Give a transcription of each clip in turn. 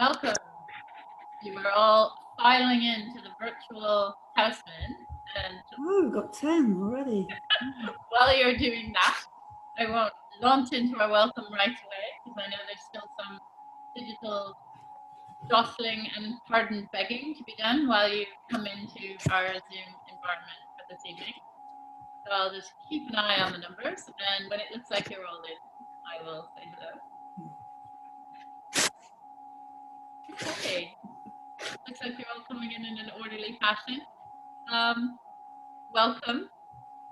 welcome. You are all filing into the virtual Housemans, and oh, we've got 10 already. While you're doing that, I won't launch into our welcome right away because I know there's still some digital jostling and pardon begging to be done while you come into our Zoom environment for this evening. So I'll just keep an eye on the numbers, and when it looks like you're all in, I will say hello. Okay, looks like you're all coming in an orderly fashion. Welcome.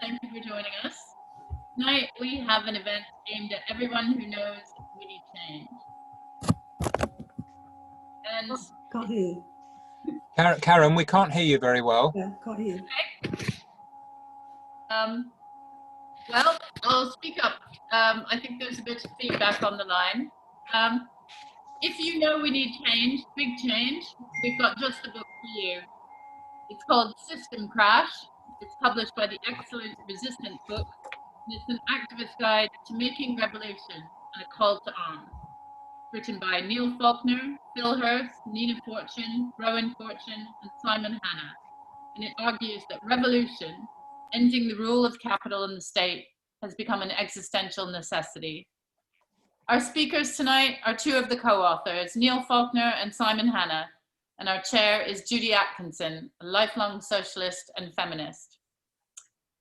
Thank you for joining us. Tonight we have an event aimed at everyone who knows we need change. And can't hear you. Karen, we can't hear you very well. Yeah, can't hear you. Okay. Well, I'll speak up. I think there's a bit of feedback on the line. If you know we need change, big change, we've got just the book for you. It's called System Crash. It's published by the excellent Resistance book. And it's an activist guide to making revolution and a call to arms. Written by Neil Faulkner, Phil Hurst, Nina Fortune, Rowan Fortune, and Simon Hannah. And it argues that revolution, ending the rule of capital in the state, has become an existential necessity. Our speakers tonight are two of the co-authors, Neil Faulkner and Simon Hannah, and our chair is Judy Atkinson, a lifelong socialist and feminist.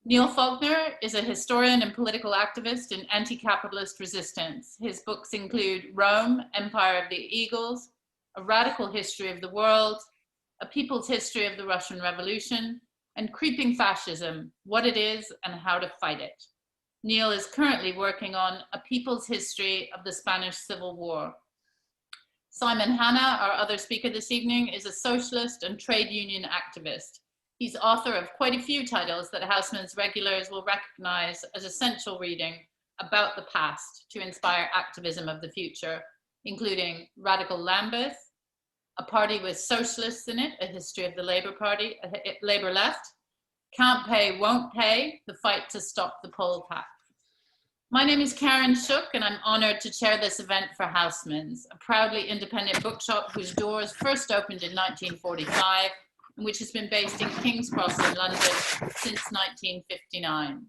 Neil Faulkner is a historian and political activist in anti-capitalist resistance. His books include Rome, Empire of the Eagles, A Radical History of the World, A People's History of the Russian Revolution, and Creeping Fascism, What It Is and How to Fight It. Neil is currently working on A People's History of the Spanish Civil War. Simon Hannah, our other speaker this evening, is a socialist and trade union activist. He's author of quite a few titles that Housemans regulars will recognize as essential reading about the past to inspire activism of the future, including Radical Lambeth, A Party with Socialists in It, A History of the Labour Party, Labour Left, Can't Pay, Won't Pay, The Fight to Stop the Poll Tax. My name is Karen Shook, and I'm honored to chair this event for Housemans, a proudly independent bookshop whose doors first opened in 1945 and which has been based in King's Cross in London since 1959.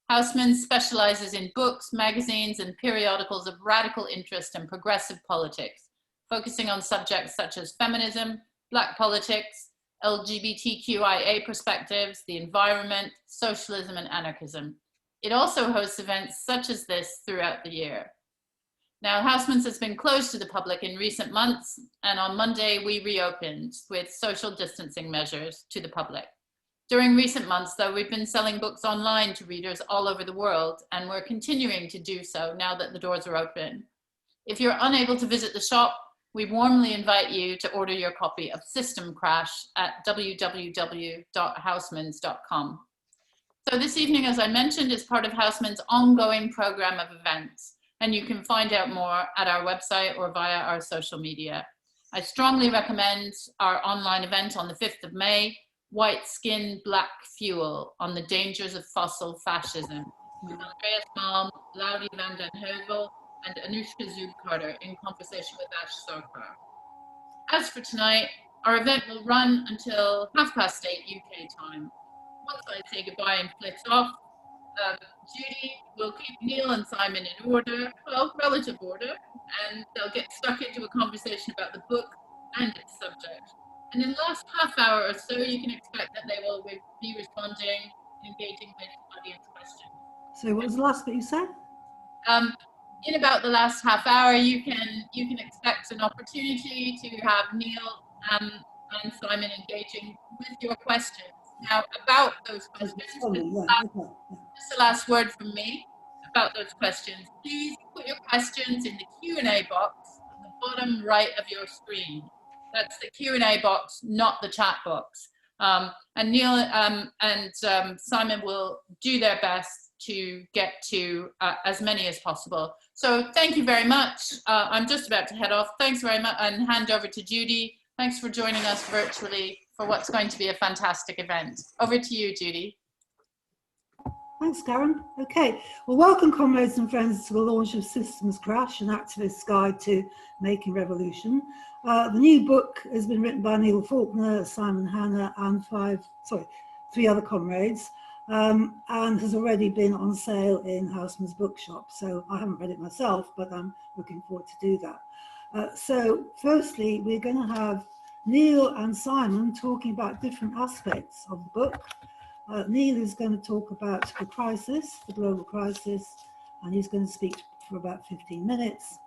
Housemans specializes in books, magazines, and periodicals of radical interest and progressive politics, focusing on subjects such as feminism, Black politics, LGBTQIA perspectives, the environment, socialism, and anarchism. It also hosts events such as this throughout the year. Now, Housemans has been closed to the public in recent months, and on Monday we reopened with social distancing measures to the public. During recent months, though, we've been selling books online to readers all over the world, and we're continuing to do so now that the doors are open. If you're unable to visit the shop, we warmly invite you to order your copy of System Crash at www.housemans.com. So this evening, as I mentioned, is part of Housemans' ongoing program of events, and you can find out more at our website or via our social media. I strongly recommend our online event on the 5th of May, White Skin, Black Fuel, on the dangers of fossil fascism, with Andreas Malm, Lauri van den Heuvel, and Anushka Zub-Carter in conversation with Ash Sarkar. As for tonight, our event will run until 8:30 UK time. Once I say goodbye and flit off, Judy will keep Neil and Simon in order, well, relative order, and they'll get stuck into a conversation about the book and its subject. And in the last half hour or so, you can expect that they will be responding, engaging with audience questions. So what was the last bit you said? In about the last half hour, you can expect an opportunity to have Neil and Simon engaging with your questions. Now, about those questions, just the last word from me about those questions. Please put your questions in the Q&A box at the bottom right of your screen. That's the Q&A box, not the chat box. And Neil and Simon will do their best to get to as many as possible. So thank you very much. I'm just about to head off. Thanks very much, and hand over to Judy. Thanks for joining us virtually for what's going to be a fantastic event. Over to you, Judy. Thanks, Karen. Okay, well, welcome, comrades and friends, to the launch of Systems Crash, an activist's guide to making revolution. The new book has been written by Neil Faulkner, Simon Hannah, and three other comrades, and has already been on sale in Housemans bookshop. So I haven't read it myself, but I'm looking forward to do that. So firstly, we're going to have Neil and Simon talking about different aspects of the book. Neil is going to talk about the crisis, the global crisis, and he's going to speak for about 15 minutes.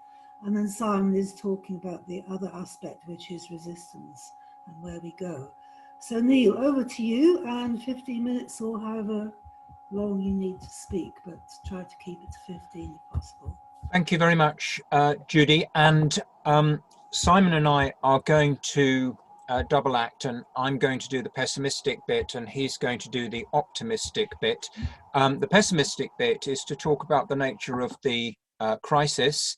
And then Simon is talking about the other aspect, which is resistance and where we go. So Neil, over to you, and 15 minutes or however long you need to speak, but try to keep it to 15 if possible. Thank you very much, Judy. And Simon and I are going to double act, and I'm going to do the pessimistic bit and he's going to do the optimistic bit. The pessimistic bit is to talk about the nature of the crisis.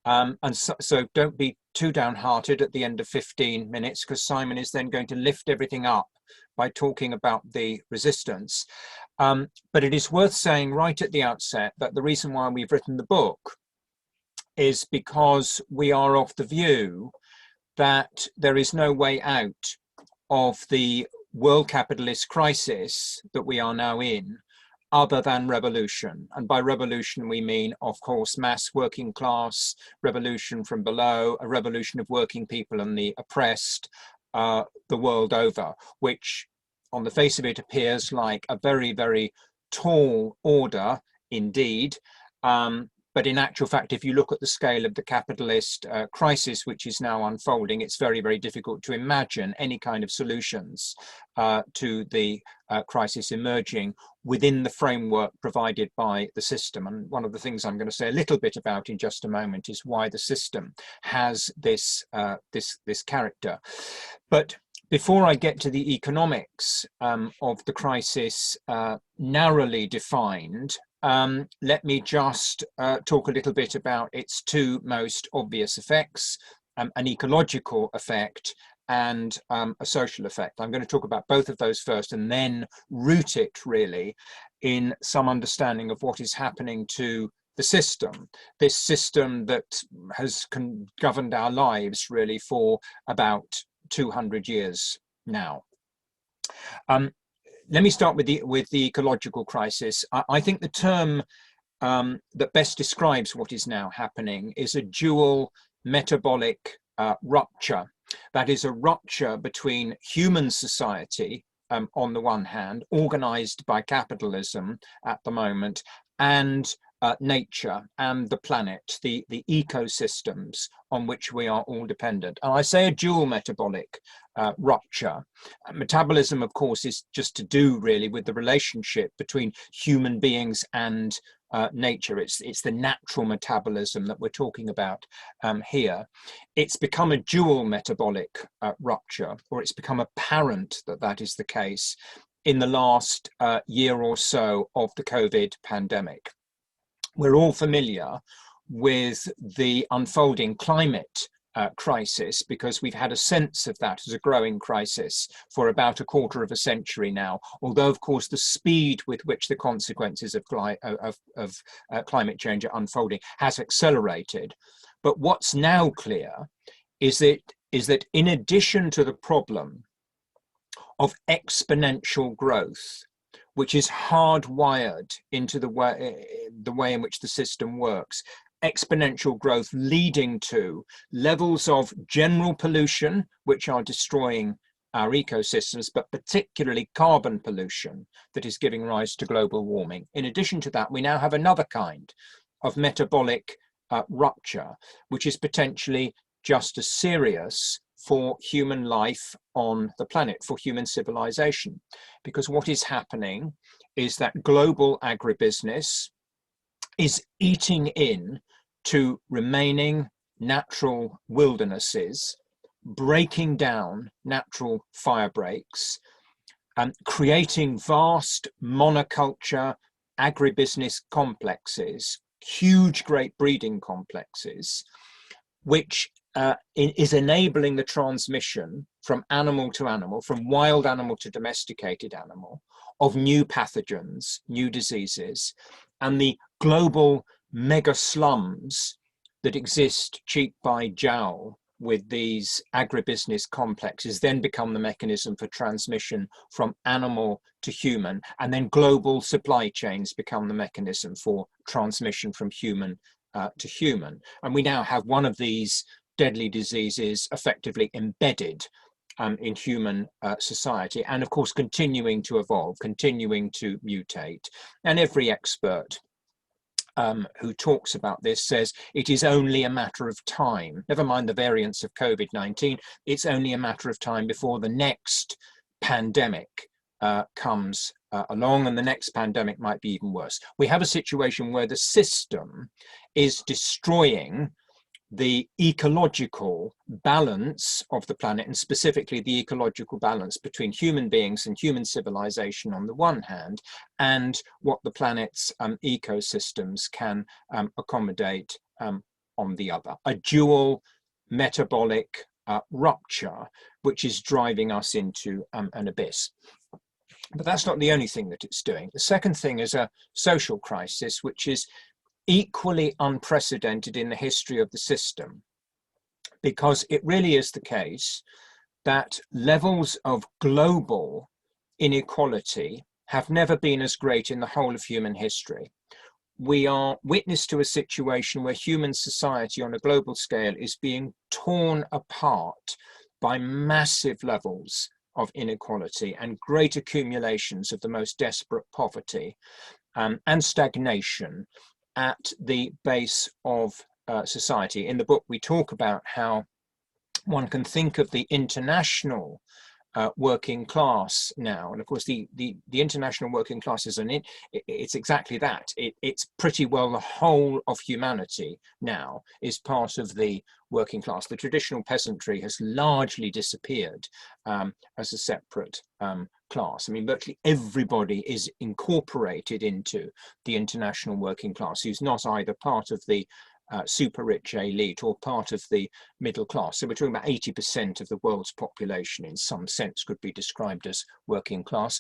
And so don't be too downhearted at the end of 15 minutes, because Simon is then going to lift everything up by talking about the resistance. But it is worth saying right at the outset that the reason why we've written the book is because we are of the view that there is no way out of the world capitalist crisis that we are now in other than revolution. And by revolution, we mean, of course, mass working class revolution from below, a revolution of working people and the oppressed the world over, which on the face of it appears like a very, very tall order indeed. But in actual fact, if you look at the scale of the capitalist crisis, which is now unfolding, it's very, very difficult to imagine any kind of solutions to the crisis emerging within the framework provided by the system. And one of the things I'm going to say a little bit about in just a moment is why the system has this character. But before I get to the economics of the crisis narrowly defined, let me just talk a little bit about its two most obvious effects, an ecological effect and a social effect. I'm going to talk about both of those first and then root it really in some understanding of what is happening to the system, this system that has governed our lives really for about 200 years now. Let me start with the ecological crisis. I think the term that best describes what is now happening is a dual metabolic rupture. That is a rupture between human society on the one hand, organized by capitalism at the moment, and nature and the planet, the ecosystems on which we are all dependent. And I say a dual metabolic rupture. Metabolism, of course, is just to do really with the relationship between human beings and nature. It's the natural metabolism that we're talking about here. It's become a dual metabolic rupture, or it's become apparent that that is the case in the last year or so of the COVID pandemic. We're all familiar with the unfolding climate crisis because we've had a sense of that as a growing crisis for about a quarter of a century now, although of course the speed with which the consequences of climate change are unfolding has accelerated. But what's now clear is that in addition to the problem of exponential growth, which is hardwired into the way in which the system works, exponential growth leading to levels of general pollution, which are destroying our ecosystems, but particularly carbon pollution that is giving rise to global warming. In addition to that, we now have another kind of metabolic rupture, which is potentially just as serious for human life on the planet, for human civilization. Because what is happening is that global agribusiness is eating in to remaining natural wildernesses, breaking down natural fire breaks, and creating vast monoculture agribusiness complexes, huge great breeding complexes, which is enabling the transmission from animal to animal, from wild animal to domesticated animal, of new pathogens, new diseases, and the global mega slums that exist cheek by jowl with these agribusiness complexes then become the mechanism for transmission from animal to human, and then global supply chains become the mechanism for transmission from human to human. And we now have one of these deadly diseases effectively embedded in human society, and of course continuing to evolve, continuing to mutate. And every expert who talks about this says it is only a matter of time. Never mind the variants of COVID-19, it's only a matter of time before the next pandemic comes along, and the next pandemic might be even worse. We have a situation where the system is destroying the ecological balance of the planet, and specifically the ecological balance between human beings and human civilization on the one hand, and what the planet's ecosystems can accommodate on the other. A dual metabolic rupture, which is driving us into an abyss. But that's not the only thing that it's doing. The second thing is a social crisis, which is equally unprecedented in the history of the system, because it really is the case that levels of global inequality have never been as great in the whole of human history. We are witness to a situation where human society on a global scale is being torn apart by massive levels of inequality and great accumulations of the most desperate poverty and stagnation at the base of society. In the book, we talk about how one can think of the international working class now, and of course the international working class is it's exactly that. It's pretty well the whole of humanity now is part of the working class. The traditional peasantry has largely disappeared as a separate class. I mean, virtually everybody is incorporated into the international working class, who's not either part of the super rich elite or part of the middle class. So we're talking about 80% of the world's population in some sense could be described as working class.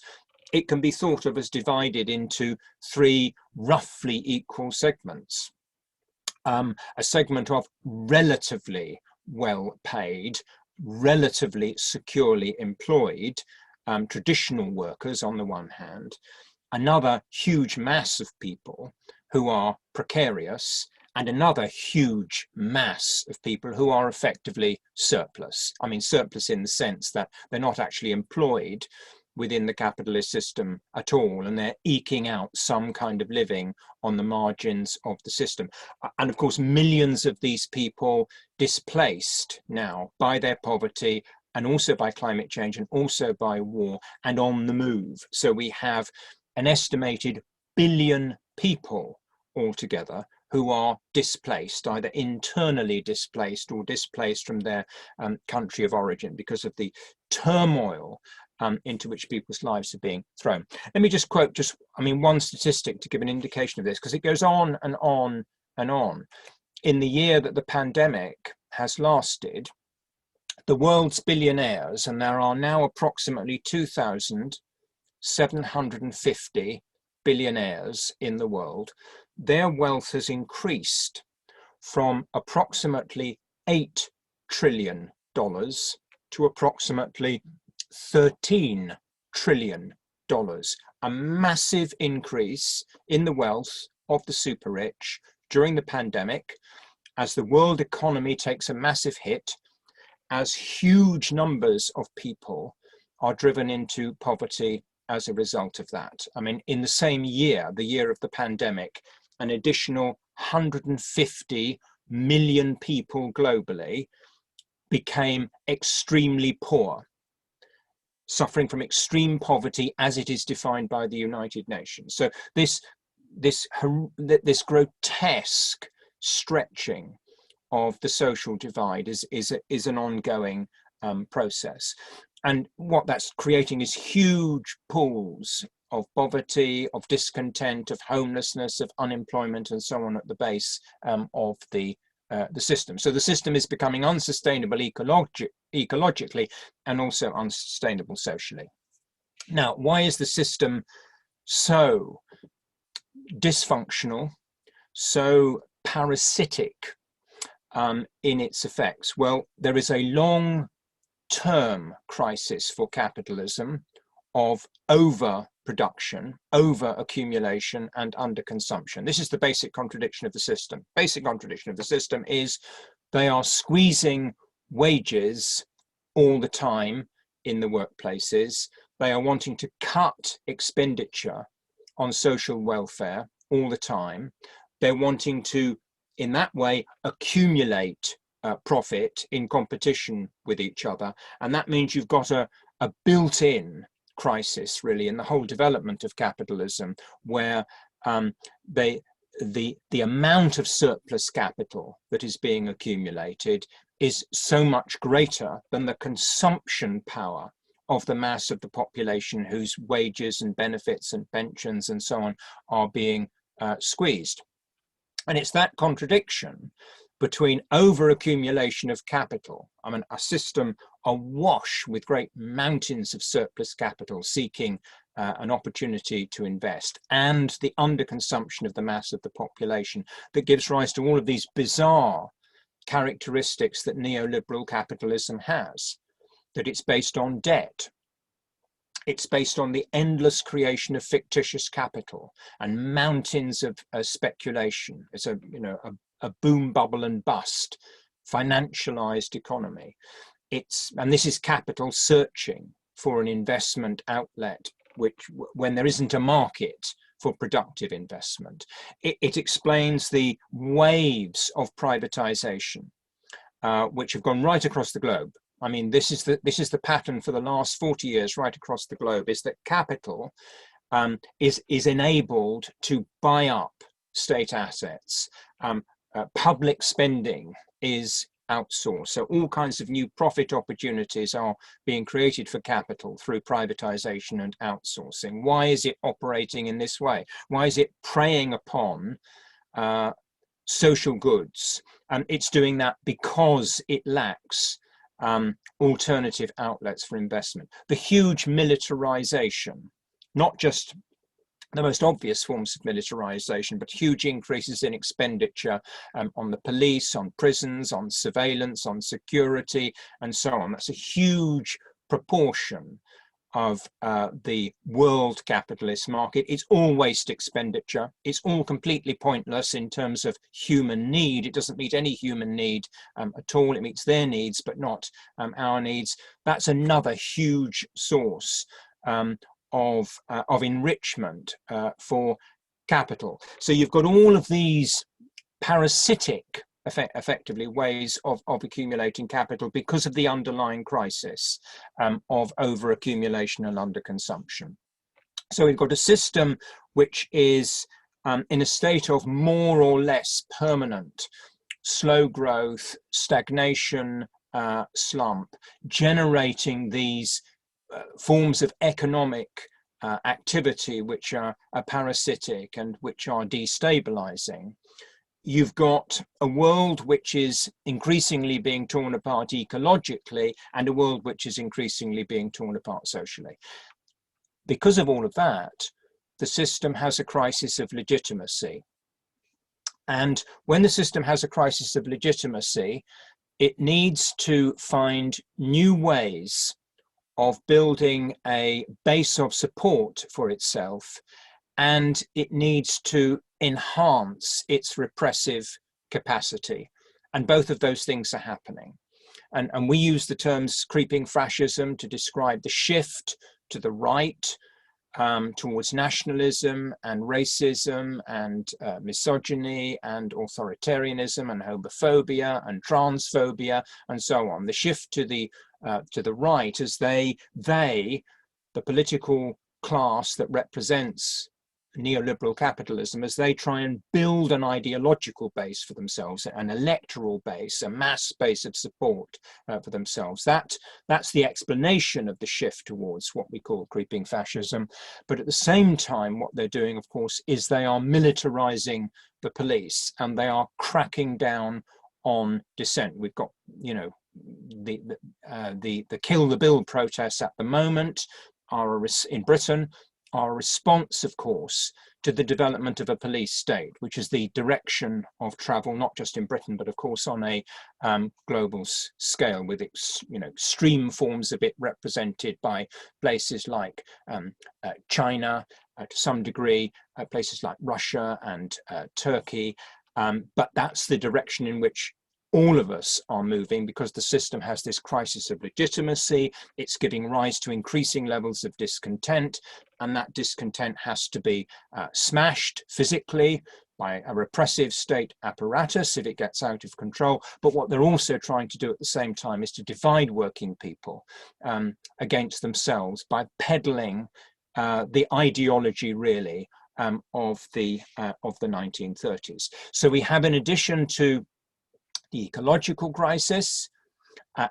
It can be thought of as divided into three roughly equal segments. A segment of relatively well paid, relatively securely employed traditional workers on the one hand, another huge mass of people who are precarious, and another huge mass of people who are effectively surplus. I mean, surplus in the sense that they're not actually employed within the capitalist system at all, and they're eking out some kind of living on the margins of the system. And of course, millions of these people displaced now by their poverty, and also by climate change, and also by war, and on the move. So we have an estimated billion people altogether who are displaced, either internally displaced or displaced from their country of origin because of the turmoil into which people's lives are being thrown. Let me just quote one statistic to give an indication of this, because it goes on and on and on. In the year that the pandemic has lasted, the world's billionaires, and there are now approximately 2,750 billionaires in the world, their wealth has increased from approximately $8 trillion to approximately $13 trillion. A massive increase in the wealth of the super rich during the pandemic, as the world economy takes a massive hit, as huge numbers of people are driven into poverty as a result of that. I mean, in the same year, the year of the pandemic, an additional 150 million people globally became extremely poor, suffering from extreme poverty as it is defined by the United Nations. So this grotesque stretching of the social divide is an ongoing process. And what that's creating is huge pools of poverty, of discontent, of homelessness, of unemployment, and so on at the base of the system. So the system is becoming unsustainable ecologically and also unsustainable socially. Now, why is the system so dysfunctional, so parasitic, in its effects? Well, there is a long-term crisis for capitalism of overproduction, over-accumulation, and underconsumption. This is the basic contradiction of the system. Basic contradiction of the system is they are squeezing wages all the time in the workplaces. They are wanting to cut expenditure on social welfare all the time. They're wanting to, in that way, accumulate profit in competition with each other. And that means you've got a built-in crisis, really, in the whole development of capitalism, where the amount of surplus capital that is being accumulated is so much greater than the consumption power of the mass of the population whose wages and benefits and pensions and so on are being squeezed. And it's that contradiction between over-accumulation of capital, I mean, a system awash with great mountains of surplus capital seeking an opportunity to invest, and the underconsumption of the mass of the population that gives rise to all of these bizarre characteristics that neoliberal capitalism has, that it's based on debt. It's based on the endless creation of fictitious capital and mountains of speculation. It's a boom, bubble and bust, financialized economy. And this is capital searching for an investment outlet, which, when there isn't a market for productive investment, it explains the waves of privatization, which have gone right across the globe. I mean, this is the pattern for the last 40 years right across the globe, is that capital is enabled to buy up state assets. Public spending is outsourced. So all kinds of new profit opportunities are being created for capital through privatization and outsourcing. Why is it operating in this way? Why is it preying upon social goods? It's doing that because it lacks alternative outlets for investment. The huge militarization, not just the most obvious forms of militarization, but huge increases in expenditure on the police, on prisons, on surveillance, on security, and so on. That's a huge proportion of the world capitalist market. It's all waste expenditure. It's all completely pointless in terms of human need. It doesn't meet any human need at all. It meets their needs, but not our needs. That's another huge source of enrichment for capital. So you've got all of these parasitic, effectively, ways of accumulating capital because of the underlying crisis of over-accumulation and underconsumption. So we've got a system which is in a state of more or less permanent slow growth, stagnation, slump, generating these forms of economic activity which are parasitic and which are destabilizing. You've got a world which is increasingly being torn apart ecologically and a world which is increasingly being torn apart socially. Because of all of that, the system has a crisis of legitimacy. And when the system has a crisis of legitimacy, it needs to find new ways of building a base of support for itself, and it needs to enhance its repressive capacity. And both of those things are happening. And we use the terms creeping fascism to describe the shift to the right towards nationalism and racism and misogyny and authoritarianism and homophobia and transphobia and so on. The shift to the right as they, the political class that represents neoliberal capitalism, as they try and build an ideological base for themselves, an electoral base, a mass base of support for themselves. That's the explanation of the shift towards what we call creeping fascism. But at the same time, what they're doing, of course, is they are militarizing the police and they are cracking down on dissent. We've got, the Kill the Bill protests at the moment are in Britain are a response, of course, to the development of a police state, which is the direction of travel, not just in Britain, but of course on a global scale, with extreme forms of it represented by places like China, to some degree, places like Russia and Turkey. But that's the direction in which all of us are moving, because the system has this crisis of legitimacy. It's giving rise to increasing levels of discontent, and that discontent has to be smashed physically by a repressive state apparatus if it gets out of control. But what they're also trying to do at the same time is to divide working people against themselves by peddling the ideology, really, of the 1930s. So we have, in addition to the ecological crisis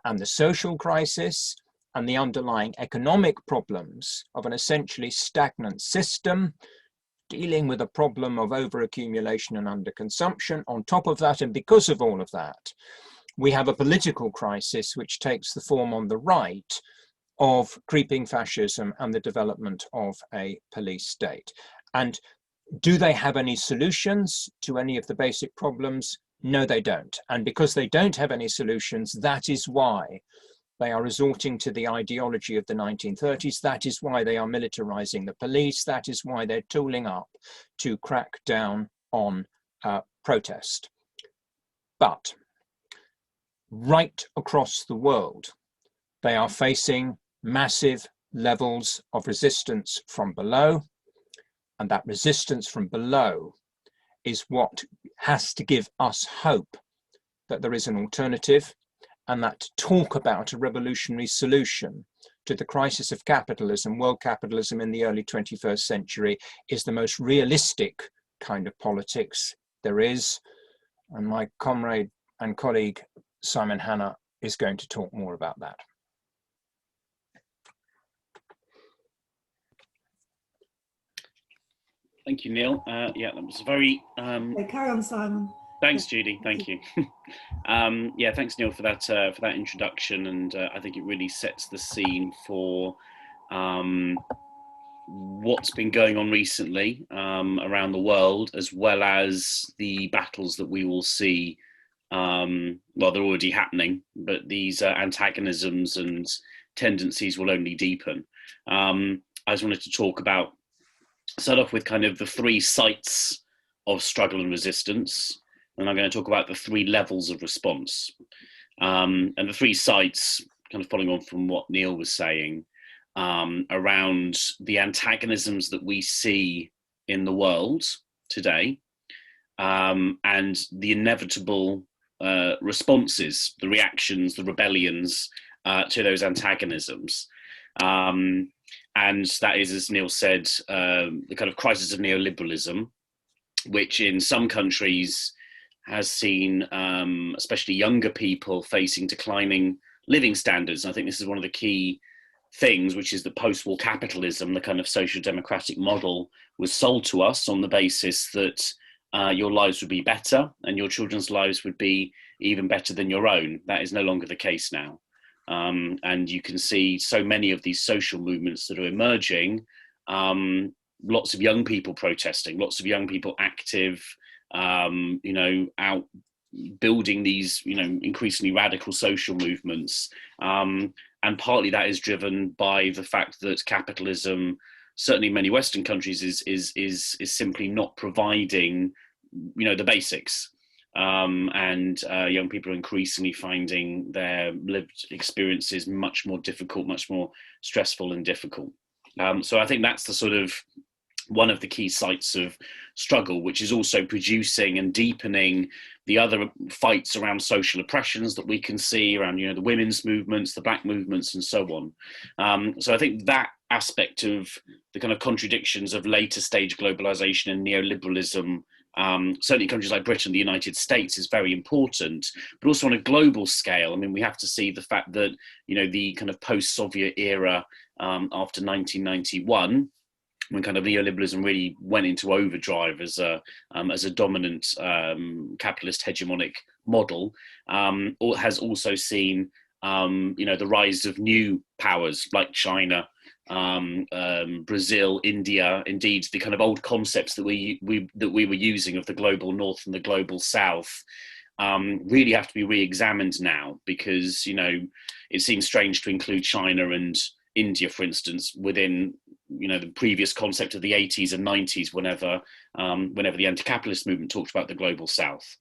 and the social crisis and the underlying economic problems of an essentially stagnant system, dealing with a problem of overaccumulation and underconsumption. On top of that, and because of all of that, we have a political crisis which takes the form on the right of creeping fascism and the development of a police state. And do they have any solutions to any of the basic problems? No, they don't. And because they don't have any solutions, that is why they are resorting to the ideology of the 1930s. That is why they are militarizing the police. That is why they're tooling up to crack down on protest. But right across the world, they are facing massive levels of resistance from below. And that resistance from below is what has to give us hope that there is an alternative, and that talk about a revolutionary solution to the crisis of capitalism, world capitalism in the early 21st century, is the most realistic kind of politics there is. And my comrade and colleague, Simon Hannah, is going to talk more about that. Thank you, Neil. Yeah, that was very... Okay, carry on, Simon. Thanks, Judy. Thank you. Yeah, thanks, Neil, for that introduction, and I think it really sets the scene for what's been going on recently around the world, as well as the battles that we will see. Well, they're already happening, but these antagonisms and tendencies will only deepen. I just wanted to start off with kind of the three sites of struggle and resistance. And I'm going to talk about the three levels of response. And the three sites, kind of following on from what Neil was saying, around the antagonisms that we see in the world today, and the inevitable responses, the reactions, the rebellions to those antagonisms. And that is, as Neil said, the kind of crisis of neoliberalism, which in some countries has seen, especially younger people, facing declining living standards. And I think this is one of the key things, which is that post-war capitalism, the kind of social democratic model, was sold to us on the basis that your lives would be better and your children's lives would be even better than your own. That is no longer the case now. And you can see so many of these social movements that are emerging, lots of young people protesting, lots of young people active, out building these, increasingly radical social movements. And partly that is driven by the fact that capitalism, certainly in many Western countries, is simply not providing, the basics. And young people are increasingly finding their lived experiences much more difficult, much more stressful and difficult. So I think that's the sort of one of the key sites of struggle, which is also producing and deepening the other fights around social oppressions that we can see around, the women's movements, the Black movements, and so on. So I think that aspect of the kind of contradictions of later stage globalization and neoliberalism, certainly countries like Britain, the United States, is very important, but also on a global scale. I mean, we have to see the fact that, the kind of post-Soviet era after 1991, when kind of neoliberalism really went into overdrive as a dominant capitalist hegemonic model, has also seen, the rise of new powers like China Brazil, India, indeed the kind of old concepts that we were using of the global north and the global south, really have to be re-examined now, because, you know, it seems strange to include China and India, for instance, within, you know, the previous concept of the 80s and 90s, whenever the anti-capitalist movement talked about the global south.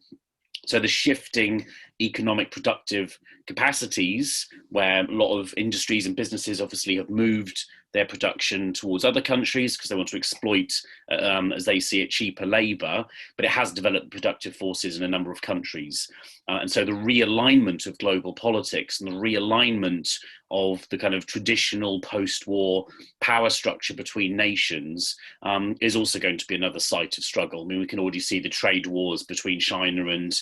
So the shifting economic productive capacities, where a lot of industries and businesses obviously have moved their production towards other countries because they want to exploit, as they see it, cheaper labour, but it has developed productive forces in a number of countries. And so the realignment of global politics and the realignment of the kind of traditional post-war power structure between nations is also going to be another site of struggle. I mean, we can already see the trade wars between China and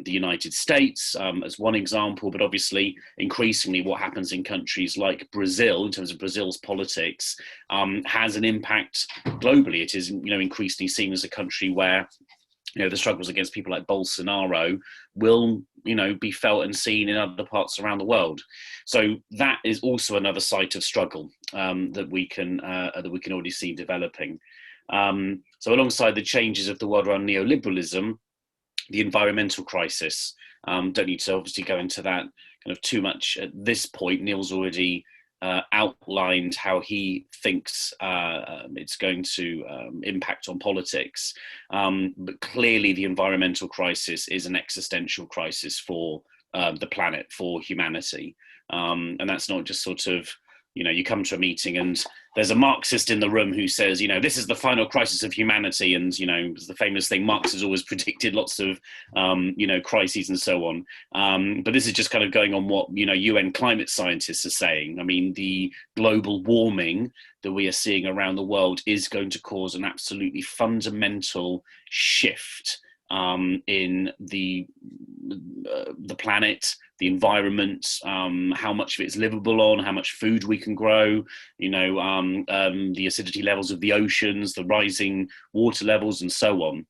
the United States as one example, but obviously increasingly what happens in countries like Brazil, in terms of Brazil's politics, has an impact globally. It is, you know, increasingly seen as a country where, you know, the struggles against people like Bolsonaro will, you know, be felt and seen in other parts around the world. So that is also another site of struggle that we can already see developing. So alongside the changes of the world around neoliberalism, the environmental crisis. Don't need to obviously go into that kind of too much at this point. Neil's already outlined how he thinks it's going to impact on politics. But clearly the environmental crisis is an existential crisis for the planet, for humanity. And that's not just sort of, you know, you come to a meeting and there's a Marxist in the room who says, you know, this is the final crisis of humanity. And, you know, it's the famous thing, Marx has always predicted lots of, you know, crises and so on. But this is just kind of going on what, you know, UN climate scientists are saying. I mean, the global warming that we are seeing around the world is going to cause an absolutely fundamental shift in the planet, the environment, how much of it is livable on, how much food we can grow, you know, the acidity levels of the oceans, the rising water levels, and so on.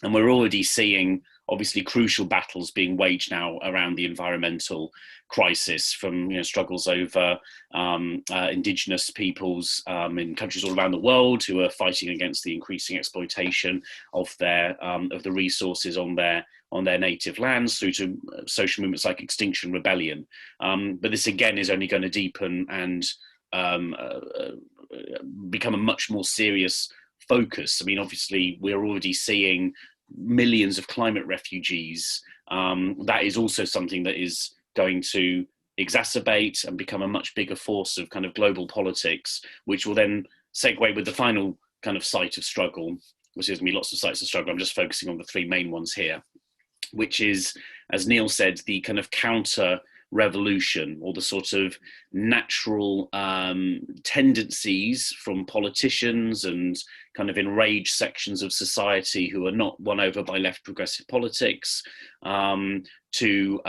And we're already seeing, obviously, crucial battles being waged now around the environmental crisis, from, you know, struggles over indigenous peoples in countries all around the world who are fighting against the increasing exploitation of the resources on their native lands, through to social movements like Extinction Rebellion. But this again is only going to deepen and become a much more serious focus. I mean, obviously, we're already seeing millions of climate refugees. That is also something that is going to exacerbate and become a much bigger force of kind of global politics, which will then segue with the final kind of site of struggle, which is going to be lots of sites of struggle. I'm just focusing on the three main ones here, which is, as Neil said, the kind of counter revolution, or the sort of natural tendencies from politicians and kind of enraged sections of society who are not won over by left progressive politics, to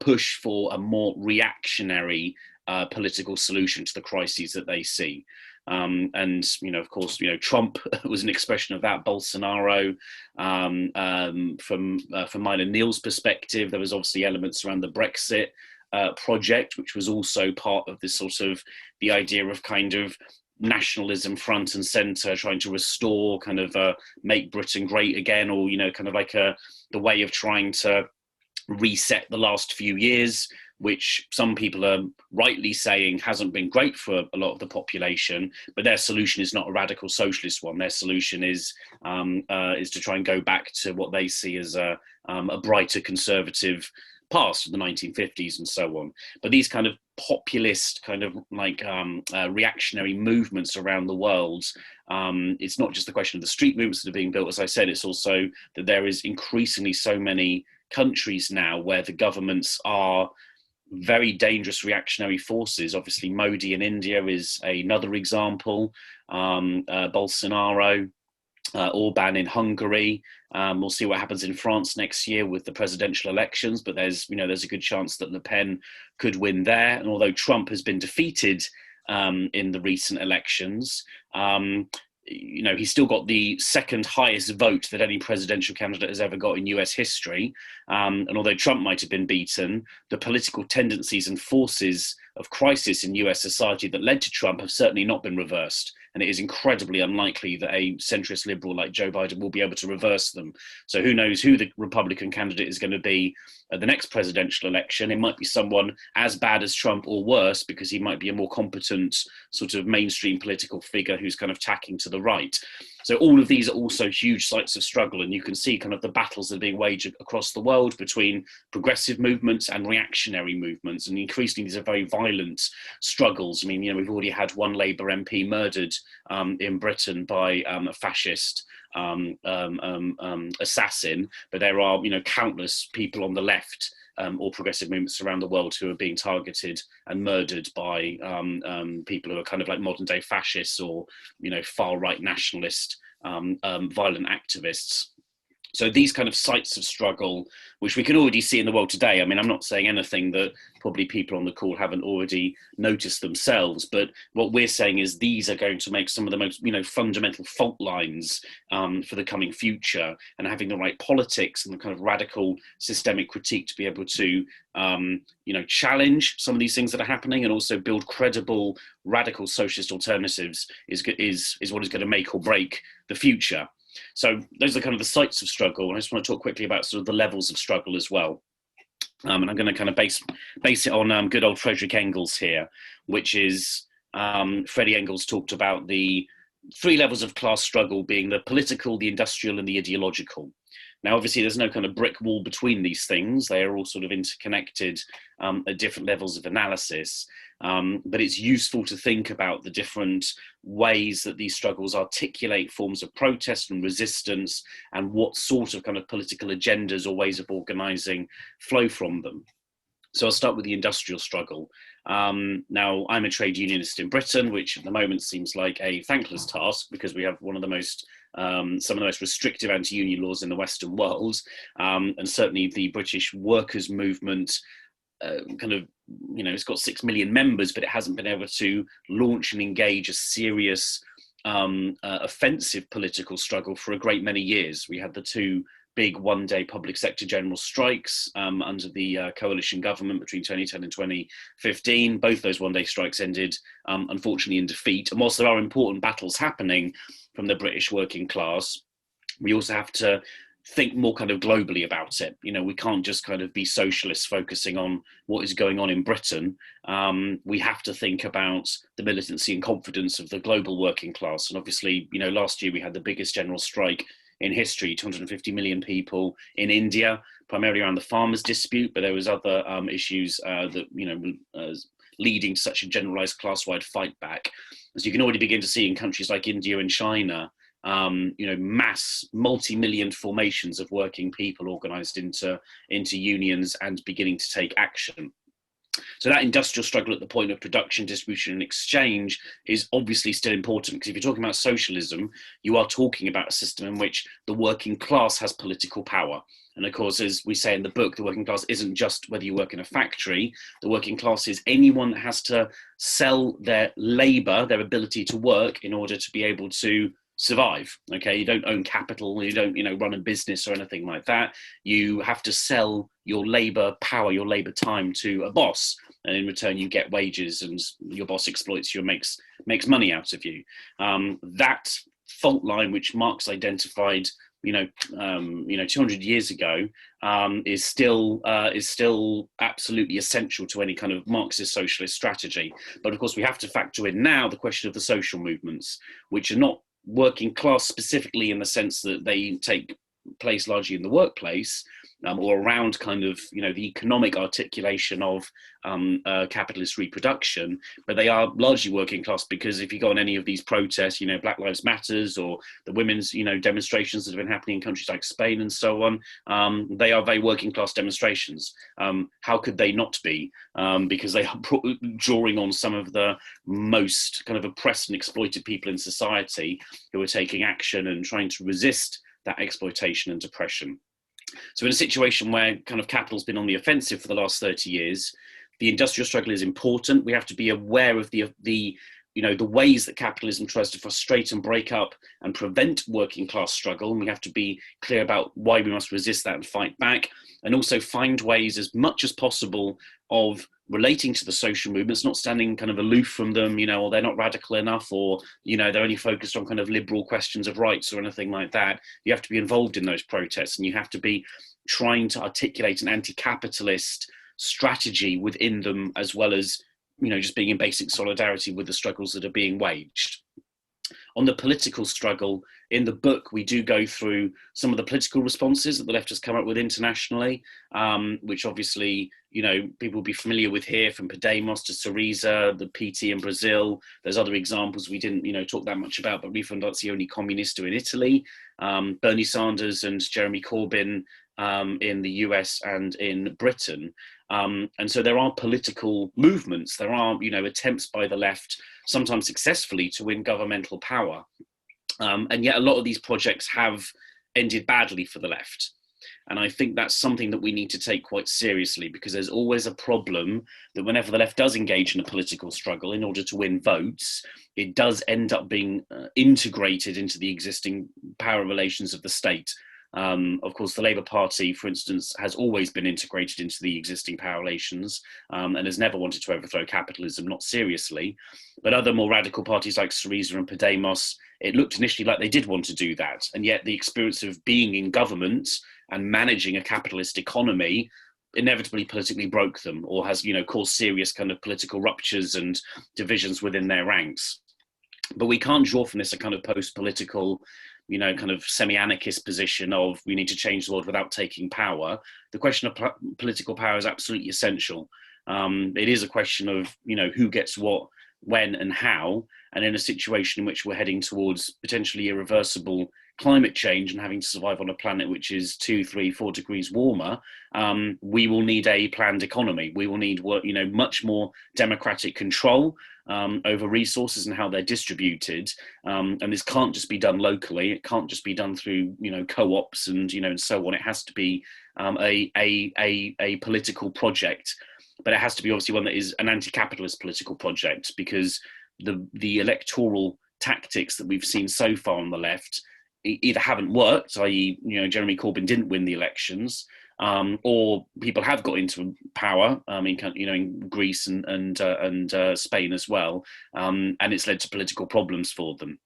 push for a more reactionary political solution to the crises that they see. And, you know, of course, you know, Trump was an expression of that, Bolsonaro. From mine and Neil's perspective, there was obviously elements around the Brexit project, which was also part of this sort of the idea of kind of nationalism front and center, trying to restore kind of make Britain great again, or, you know, kind of like the way of trying to reset the last few years, which some people are rightly saying hasn't been great for a lot of the population. But their solution is not a radical socialist one. Their solution is to try and go back to what they see as a brighter conservative past, the 1950s and so on. But these kind of populist kind of like reactionary movements around the world, it's not just the question of the street movements that are being built, as I said, it's also that there is increasingly so many countries now where the governments are very dangerous reactionary forces. Obviously, Modi in India is another example. Bolsonaro, Orban in Hungary. We'll see what happens in France next year with the presidential elections, but there's a good chance that Le Pen could win there. And although Trump has been defeated in the recent elections, he's still got the second highest vote that any presidential candidate has ever got in US history. And although Trump might have been beaten, the political tendencies and forces of crisis in US society that led to Trump have certainly not been reversed. And it is incredibly unlikely that a centrist liberal like Joe Biden will be able to reverse them. So who knows who the Republican candidate is going to be at the next presidential election. It might be someone as bad as Trump or worse, because he might be a more competent sort of mainstream political figure who's kind of tacking to the right. So all of these are also huge sites of struggle, and you can see kind of the battles that are being waged across the world between progressive movements and reactionary movements, and increasingly these are very violent struggles. I mean, we've already had one Labour MP murdered in Britain by a fascist assassin, but there are countless people on the left or progressive movements around the world who are being targeted and murdered by people who are kind of like modern day fascists or far right nationalist violent activists. So these kind of sites of struggle, which we can already see in the world today. I mean, I'm not saying anything that probably people on the call haven't already noticed themselves, but what we're saying is these are going to make some of the most, fundamental fault lines for the coming future, and having the right politics and the kind of radical systemic critique to be able to, challenge some of these things that are happening, and also build credible radical socialist alternatives is what is going to make or break the future. So those are kind of the sites of struggle, and I just want to talk quickly about sort of the levels of struggle as well. And I'm going to kind of base it on good old Friedrich Engels here, which is Freddie Engels talked about the 3 levels of class struggle being the political, the industrial, and the ideological. Now, obviously, there's no kind of brick wall between these things. They are all sort of interconnected at different levels of analysis. But it's useful to think about the different ways that these struggles articulate forms of protest and resistance, and what sort of kind of political agendas or ways of organising flow from them. So I'll start with the industrial struggle. Now, I'm a trade unionist in Britain, which at the moment seems like a thankless task, because we have one of the most some of the most restrictive anti-union laws in the Western world, and certainly the British workers' movement it's got 6 million members, but it hasn't been able to launch and engage a serious offensive political struggle for a great many years. We had the 2 big one-day public sector general strikes under the coalition government between 2010 and 2015. Both those one-day strikes ended, unfortunately, in defeat. And whilst there are important battles happening from the British working class, we also have to think more kind of globally about it. We can't just kind of be socialists focusing on what is going on in Britain. We have to think about the militancy and confidence of the global working class. And obviously, last year we had the biggest general strike in history, 250 million people in India, primarily around the farmers' dispute, but there was other issues that, leading to such a generalized class-wide fight back. As you can already begin to see in countries like India and China, mass multi-million formations of working people organized into unions and beginning to take action. So that industrial struggle at the point of production, distribution, and exchange is obviously still important, because if you're talking about socialism, you are talking about a system in which the working class has political power. And of course, as we say in the book, the working class isn't just whether you work in a factory. The working class is anyone that has to sell their labor, their ability to work, in order to be able to survive. Okay, you don't own capital, you don't run a business or anything like that. You have to sell your labor power, your labor time to a boss, and in return you get wages, and your boss exploits you and makes money out of you. That fault line which Marx identified 200 years ago is still absolutely essential to any kind of Marxist socialist strategy. But of course we have to factor in now the question of the social movements, which are not working class specifically in the sense that they take place largely in the workplace, or around kind of the economic articulation of capitalist reproduction, but they are largely working class, because if you go on any of these protests, Black Lives Matters or the women's demonstrations that have been happening in countries like Spain and so on, they are very working class demonstrations. How could they not be? Because they are drawing on some of the most kind of oppressed and exploited people in society who are taking action and trying to resist that exploitation and oppression. So in a situation where kind of capital's been on the offensive for the last 30 years, the industrial struggle is important. We have to be aware of the the ways that capitalism tries to frustrate and break up and prevent working class struggle. And we have to be clear about why we must resist that and fight back, and also find ways as much as possible of relating to the social movements, not standing kind of aloof from them, or they're not radical enough, or, they're only focused on kind of liberal questions of rights or anything like that. You have to be involved in those protests, and you have to be trying to articulate an anti-capitalist strategy within them, as well as just being in basic solidarity with the struggles that are being waged. On the political struggle, in the book, we do go through some of the political responses that the left has come up with internationally, which obviously, people will be familiar with here, from Podemos to Syriza, the PT in Brazil. There's other examples we didn't, talk that much about, but Rifondazione Comunista in Italy, Bernie Sanders and Jeremy Corbyn in the US and in Britain. And so there are political movements, there are, attempts by the left, sometimes successfully, to win governmental power. And yet a lot of these projects have ended badly for the left. And I think that's something that we need to take quite seriously, because there's always a problem that whenever the left does engage in a political struggle in order to win votes, it does end up being integrated into the existing power relations of the state. Of course, the Labour Party, for instance, has always been integrated into the existing power relations and has never wanted to overthrow capitalism, not seriously. But other more radical parties like Syriza and Podemos, it looked initially like they did want to do that. And yet the experience of being in government and managing a capitalist economy inevitably politically broke them, or has, caused serious kind of political ruptures and divisions within their ranks. But we can't draw from this a kind of post-political, kind of semi-anarchist position of we need to change the world without taking power. The question of political power is absolutely essential. It is a question of, who gets what, when and how. And in a situation in which we're heading towards potentially irreversible climate change and having to survive on a planet which is 2, 3, 4 degrees warmer, we will need a planned economy. We will need much more democratic control over resources and how they're distributed. And this can't just be done locally. It can't just be done through, co-ops and, and so on. It has to be a political project, but it has to be obviously one that is an anti-capitalist political project, because the electoral tactics that we've seen so far on the left either haven't worked, i.e., Jeremy Corbyn didn't win the elections, or people have got into power, in Greece and Spain as well, and it's led to political problems for them.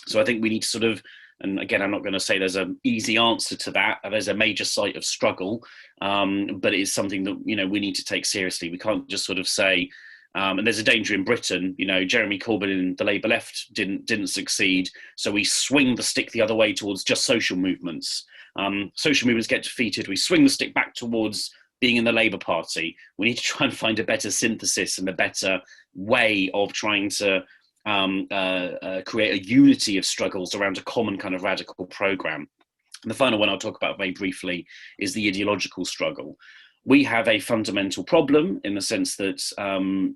So I think we need to sort of, and again, I'm not going to say there's an easy answer to that. There's a major site of struggle, but it's something that we need to take seriously. We can't just sort of say. And there's a danger in Britain, Jeremy Corbyn and the Labour left didn't succeed, so we swing the stick the other way towards just social movements. Social movements get defeated, we swing the stick back towards being in the Labour Party. We need to try and find a better synthesis and a better way of trying to create a unity of struggles around a common kind of radical programme. And the final one I'll talk about very briefly is the ideological struggle. We have a fundamental problem in the sense that,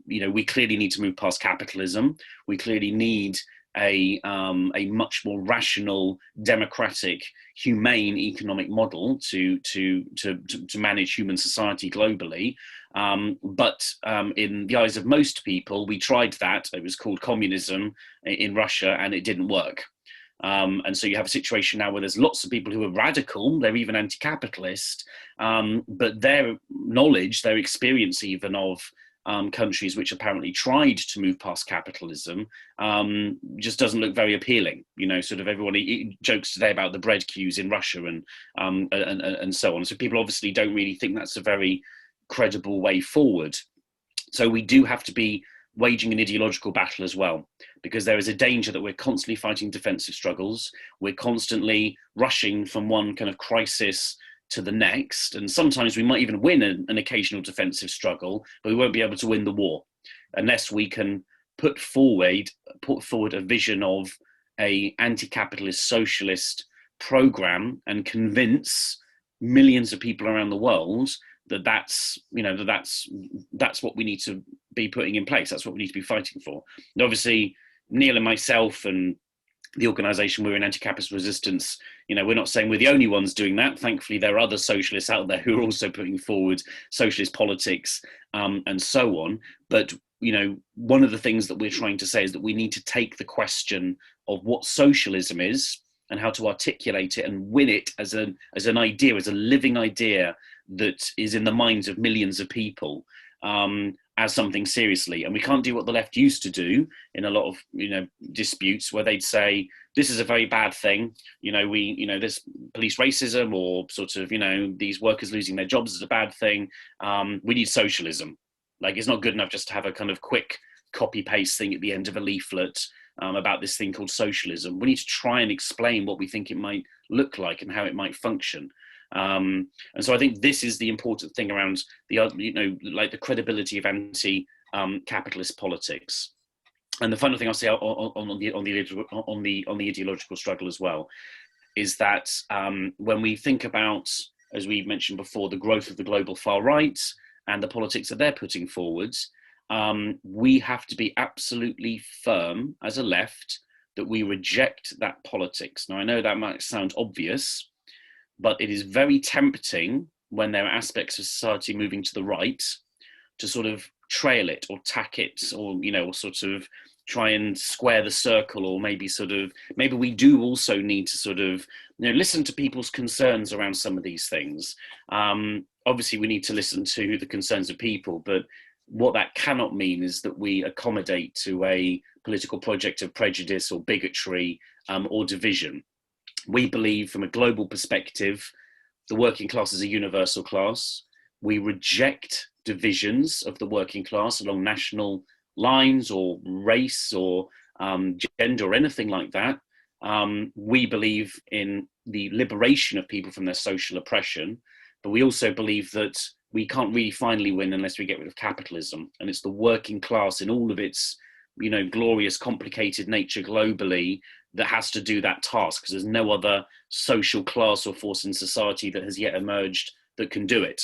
we clearly need to move past capitalism. We clearly need a much more rational, democratic, humane economic model to manage human society globally. But in the eyes of most people, we tried that. It was called communism in Russia, and it didn't work. And so you have a situation now where there's lots of people who are radical, they're even anti-capitalist, but their knowledge, their experience even of countries which apparently tried to move past capitalism just doesn't look very appealing. Sort of everyone jokes today about the bread queues in Russia and so on. So people obviously don't really think that's a very credible way forward. So we do have to be waging an ideological battle as well, because there is a danger that we're constantly fighting defensive struggles. We're constantly rushing from one kind of crisis to the next, and sometimes we might even win an occasional defensive struggle, but we won't be able to win the war unless we can put forward a vision of a anti-capitalist socialist program and convince millions of people around the world that's what we need to be putting in place. That's what we need to be fighting for. And obviously, Neil and myself and the organisation we're in, Anti-Capitalist Resistance, we're not saying we're the only ones doing that. Thankfully, there are other socialists out there who are also putting forward socialist politics and so on. But one of the things that we're trying to say is that we need to take the question of what socialism is and how to articulate it and win it as an idea, as a living idea that is in the minds of millions of people, as something seriously. And we can't do what the left used to do in a lot of disputes, where they'd say this is a very bad thing, this police racism, or sort of these workers losing their jobs is a bad thing. We need socialism. Like, it's not good enough just to have a kind of quick copy paste thing at the end of a leaflet about this thing called socialism. We need to try and explain what we think it might look like and how it might function. And so I think this is the important thing around the credibility of anti-capitalist politics. And the final thing I'll say on the ideological struggle as well is that when we think about, as we mentioned before, the growth of the global far right and the politics that they're putting forwards, we have to be absolutely firm as a left that we reject that politics. Now, I know that might sound obvious, but it is very tempting when there are aspects of society moving to the right to sort of trail it or tack it, or sort of try and square the circle, or maybe we do also need to sort of listen to people's concerns around some of these things. Obviously, we need to listen to the concerns of people, but what that cannot mean is that we accommodate to a political project of prejudice or bigotry or division. We believe, from a global perspective, the working class is a universal class. We reject divisions of the working class along national lines or race or gender or anything like that. We believe in the liberation of people from their social oppression, but we also believe that we can't really finally win unless we get rid of capitalism. And it's the working class in all of its glorious, complicated nature globally that has to do that task, because there's no other social class or force in society that has yet emerged that can do it.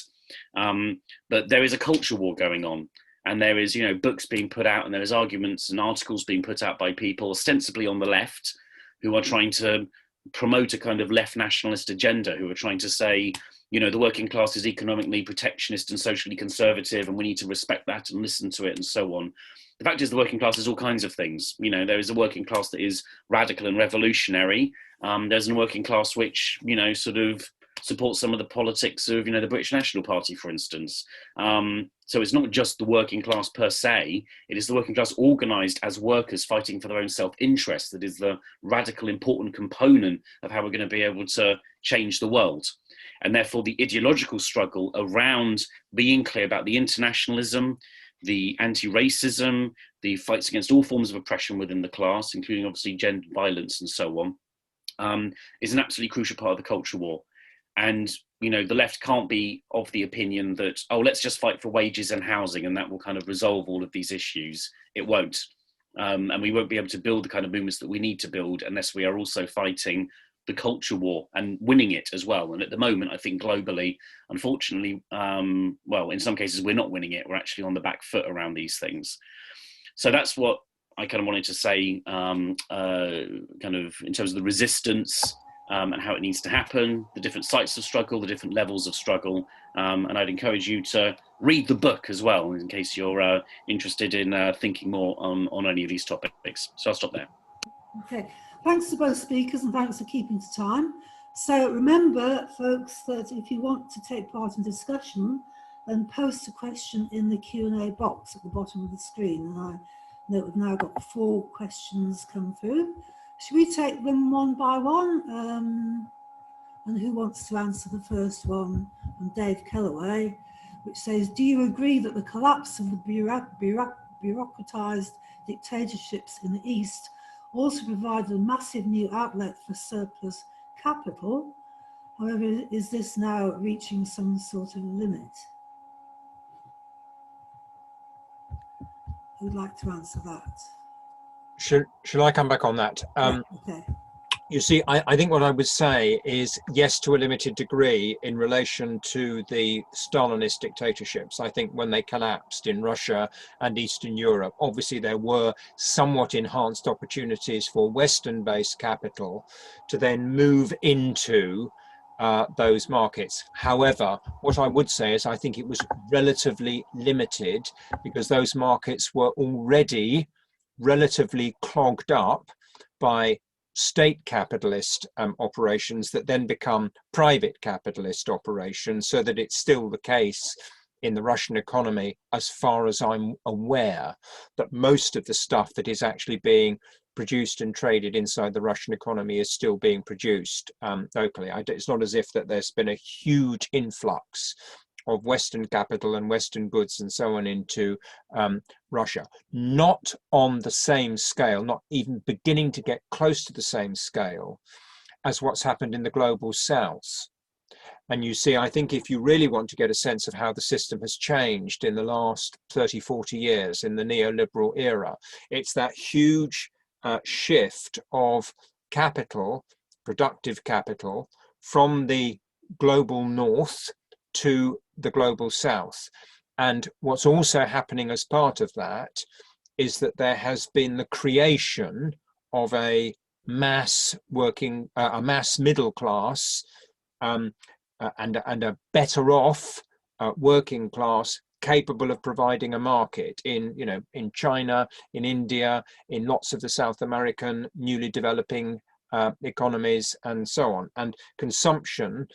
But there is a culture war going on, and there is books being put out, and there is arguments and articles being put out by people ostensibly on the left who are trying to promote a kind of left nationalist agenda, who are trying to say the working class is economically protectionist and socially conservative, and we need to respect that and listen to it and so on. The fact is, the working class is all kinds of things. There is a working class that is radical and revolutionary. There's a working class which, sort of supports some of the politics of, the British National Party, for instance. So it's not just the working class per se. It is the working class organised as workers fighting for their own self-interest that is the radical, important component of how we're going to be able to change the world. And therefore, the ideological struggle around being clear about the internationalism, the anti-racism, the fights against all forms of oppression within the class, including obviously gender violence and so on, is an absolutely crucial part of the culture war. And, the left can't be of the opinion that, let's just fight for wages and housing and that will kind of resolve all of these issues. It won't. And we won't be able to build the kind of movements that we need to build unless we are also fighting the culture war and winning it as well. And at the moment, I think globally, unfortunately, in some cases, we're not winning it. We're actually on the back foot around these things. So that's what I kind of wanted to say, kind of in terms of the resistance and how it needs to happen, the different sites of struggle, the different levels of struggle. And I'd encourage you to read the book as well, in case you're interested in thinking more on any of these topics. So I'll stop there. Okay. Thanks to both speakers, and thanks for keeping to time. So remember, folks, that if you want to take part in discussion, then post a question in the Q&A box at the bottom of the screen. And I know we've now got 4 questions come through. Should we take them one by one? And who wants to answer the first one? From Dave Kellaway, which says, do you agree that the collapse of the bureaucratized dictatorships in the East also provided a massive new outlet for surplus capital? However, is this now reaching some sort of limit? Who'd like to answer that? Shall I come back on that? Okay. You see, I think what I would say is yes, to a limited degree in relation to the Stalinist dictatorships. I think when they collapsed in Russia and Eastern Europe, obviously there were somewhat enhanced opportunities for Western-based capital to then move into those markets. However, what I would say is I think it was relatively limited because those markets were already relatively clogged up by state capitalist operations that then become private capitalist operations, so that it's still the case in the Russian economy, as far as I'm aware, that most of the stuff that is actually being produced and traded inside the Russian economy is still being produced locally. It's not as if that there's been a huge influx of Western capital and Western goods and so on into Russia. Not on the same scale, not even beginning to get close to the same scale as what's happened in the global south. And you see, I think if you really want to get a sense of how the system has changed in the last 30, 40 years in the neoliberal era, it's that huge shift of capital, productive capital, from the global north to the global south. And what's also happening as part of that is that there has been the creation of a mass middle class and a better off working class capable of providing a market in China, in India, in lots of the South American newly developing economies and so on. And consumption,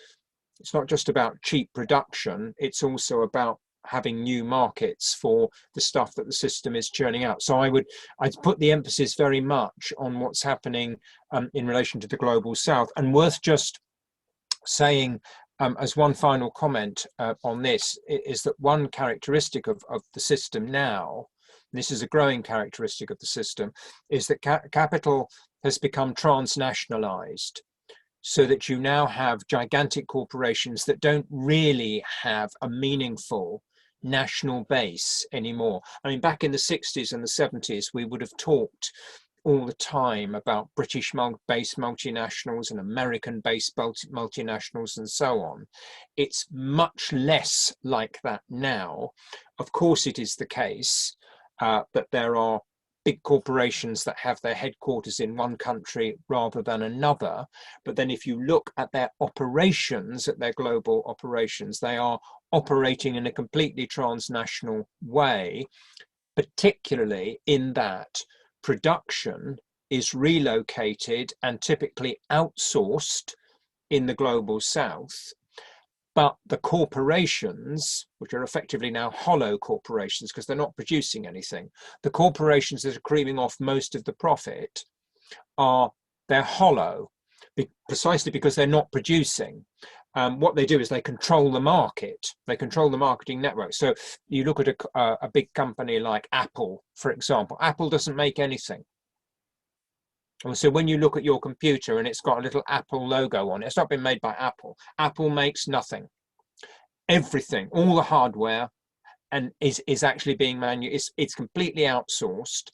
it's not just about cheap production, it's also about having new markets for the stuff that the system is churning out. So I'd put the emphasis very much on what's happening in relation to the global south. And worth just saying as one final comment on this is that one characteristic of the system now, this is a growing characteristic of the system, is that capital has become transnationalized, so that you now have gigantic corporations that don't really have a meaningful national base anymore. I mean, back in the 60s and the 70s, we would have talked all the time about British-based multinationals and American-based multinationals and so on. It's much less like that now. Of course, it is the case that there are big corporations that have their headquarters in one country rather than another. But then if you look at their operations, at their global operations, they are operating in a completely transnational way, particularly in that production is relocated and typically outsourced in the global south. But the corporations, which are effectively now hollow corporations because they're not producing anything, the corporations that are creaming off most of the profit they're hollow, precisely because they're not producing. What they do is they control the market. They control the marketing network. So you look at a big company like Apple, for example. Apple doesn't make anything. And so when you look at your computer and it's got a little Apple logo on it, it's not been made by Apple. Apple makes nothing. Everything, all the hardware, and is actually being it's completely outsourced,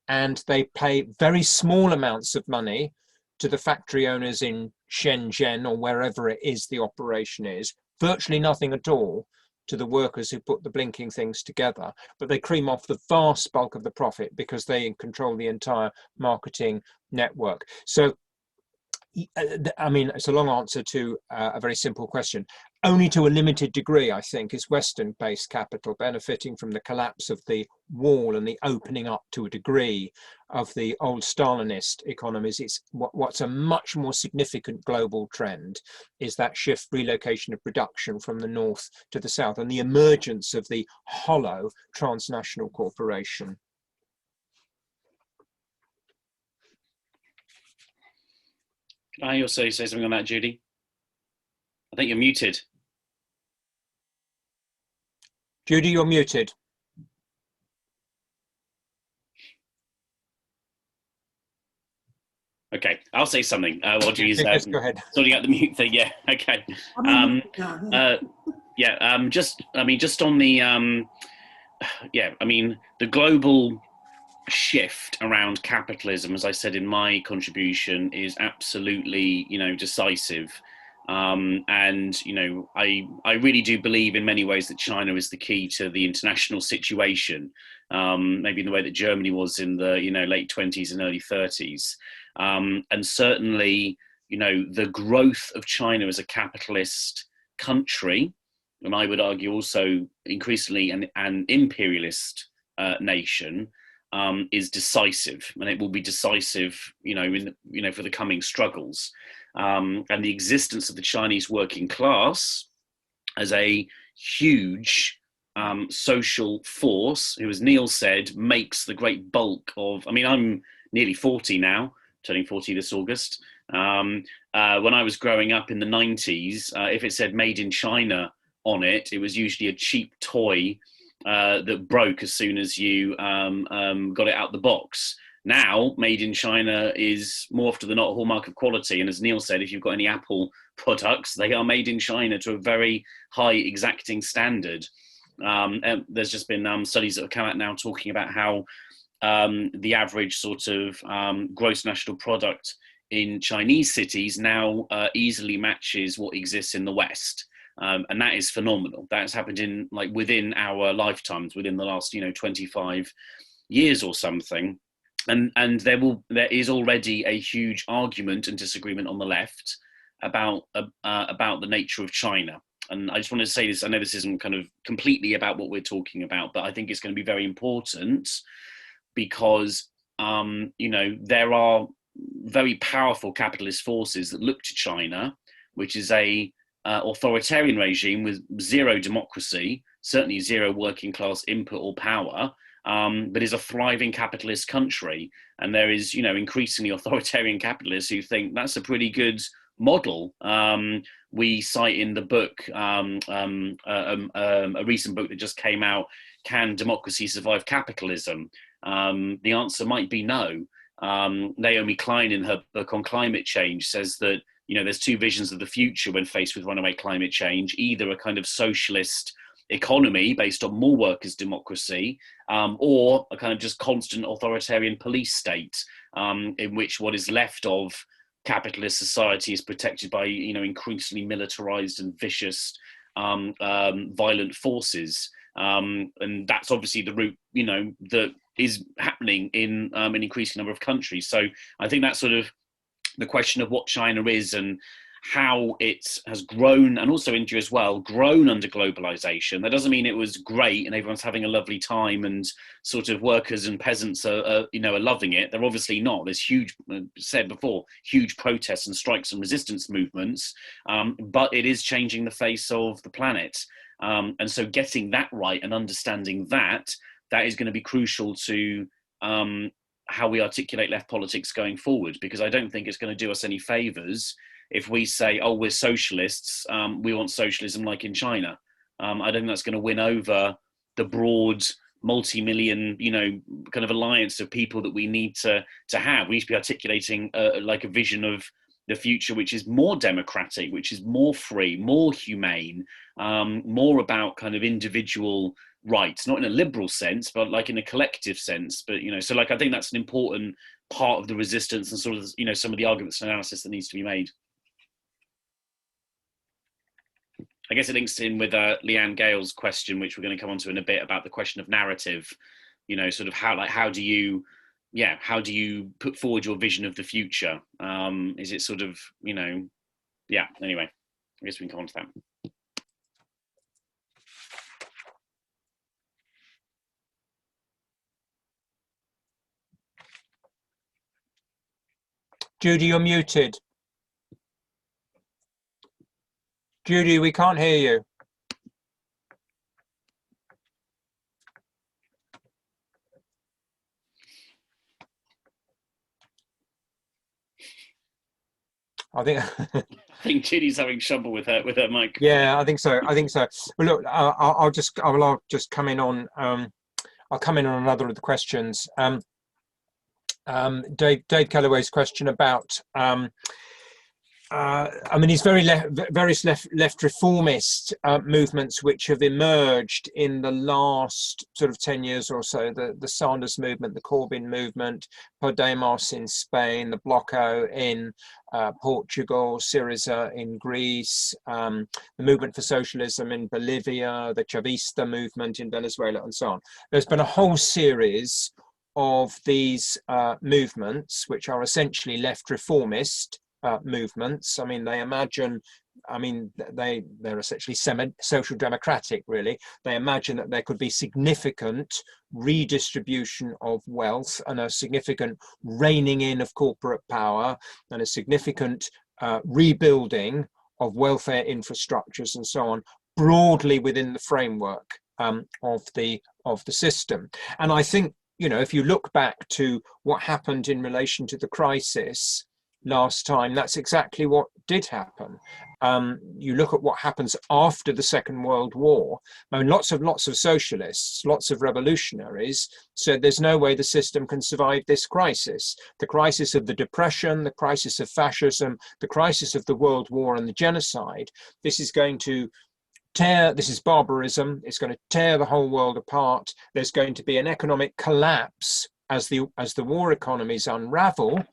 and they pay very small amounts of money to the factory owners in Shenzhen or wherever it is the operation is, virtually nothing at all to the workers who put the blinking things together, but they cream off the vast bulk of the profit because they control the entire marketing network. So, I mean, it's a long answer to a very simple question. Only to a limited degree, I think, is Western-based capital benefiting from the collapse of the wall and the opening up to a degree of the old Stalinist economies. It's what's a much more significant global trend is that shift, relocation of production from the north to the south, and the emergence of the hollow transnational corporation. Can I also say something on that, Judy? I think you're muted. Judy, you're muted. Okay, I'll say something while Judy's Go ahead. sorting out the mute thing. Yeah, okay. Just on the the global shift around capitalism, as I said in my contribution, is absolutely decisive. I really do believe in many ways that China is the key to the international situation, maybe in the way that Germany was in the late 20s and early 30s. And certainly the growth of China as a capitalist country, and I would argue also increasingly an imperialist nation, is decisive, and it will be decisive, for the coming struggles. And the existence of the Chinese working class as a huge social force, who, as Neil said, makes the great bulk of, I'm nearly 40 now, turning 40 this August. When I was growing up in the 90s, if it said made in China on it, it was usually a cheap toy that broke as soon as you got it out the box. Now, made in China is more often than not a hallmark of quality. And as Neil said, if you've got any Apple products, they are made in China to a very high exacting standard. And there's just been studies that have come out now talking about how the average sort of gross national product in Chinese cities now easily matches what exists in the West. And that is phenomenal. That's happened within our lifetimes, within the last 25 years or something. And there is already a huge argument and disagreement on the left about the nature of China. And I just wanted to say this. I know this isn't kind of completely about what we're talking about, but I think it's going to be very important because there are very powerful capitalist forces that look to China, which is a authoritarian regime with zero democracy, certainly zero working class input or power, but is a thriving capitalist country. And there is, increasingly authoritarian capitalists who think that's a pretty good model. We cite in the book a recent book that just came out, Can Democracy Survive Capitalism? The answer might be no. Naomi Klein, in her book on climate change, says that there's two visions of the future when faced with runaway climate change: either a kind of socialist economy based on more workers' democracy, or a kind of just constant authoritarian police state, in which what is left of capitalist society is protected by increasingly militarized and vicious violent forces. And that's obviously the route that is happening in an increasing number of countries. So I think that's sort of the question of what China is and how it has grown, and also India as well, grown under globalization. That doesn't mean it was great and everyone's having a lovely time and sort of workers and peasants are loving it. They're obviously not. There's huge, said before, huge protests and strikes and resistance movements, but it is changing the face of the planet. And so getting that right and understanding that is going to be crucial to how we articulate left politics going forward, because I don't think it's going to do us any favors if we say, oh, we're socialists, we want socialism like in China. I don't think that's going to win over the broad multi-million, kind of alliance of people that we need to have. We need to be articulating like a vision of the future which is more democratic, which is more free, more humane, more about kind of individual rights, not in a liberal sense, but like in a collective sense. But, so like, I think that's an important part of the resistance and sort of, some of the arguments and analysis that needs to be made. I guess it links in with Leanne Gale's question, which we're going to come on to in a bit, about the question of narrative, sort of how do you put forward your vision of the future? Is it sort of, anyway, I guess we can come on to that. Judy, you're muted. Judy, we can't hear you. I think Judy's having trouble with her mic. Yeah, I think so. Well, look, I'll just come in on. I'll come in on another of the questions. Dave Kellaway's question about. These various left reformist movements which have emerged in the last sort of 10 years or so, the Sanders movement, the Corbyn movement, Podemos in Spain, the Bloco in Portugal, Syriza in Greece, the movement for socialism in Bolivia, the Chavista movement in Venezuela, and so on. There's been a whole series of these movements which are essentially left reformist, movements. I mean, they imagine, they're essentially social democratic, really. They imagine that there could be significant redistribution of wealth and a significant reining in of corporate power and a significant rebuilding of welfare infrastructures and so on, broadly within the framework of the system. And I think, if you look back to what happened in relation to the crisis last time, that's exactly what did happen. You look at what happens after the Second World War. I mean, lots of socialists, lots of revolutionaries said there's no way the system can survive this crisis. The crisis of the Depression, the crisis of fascism, the crisis of the World War and the genocide. This is going to this is barbarism. It's going to tear the whole world apart. There's going to be an economic collapse as the war economies unravel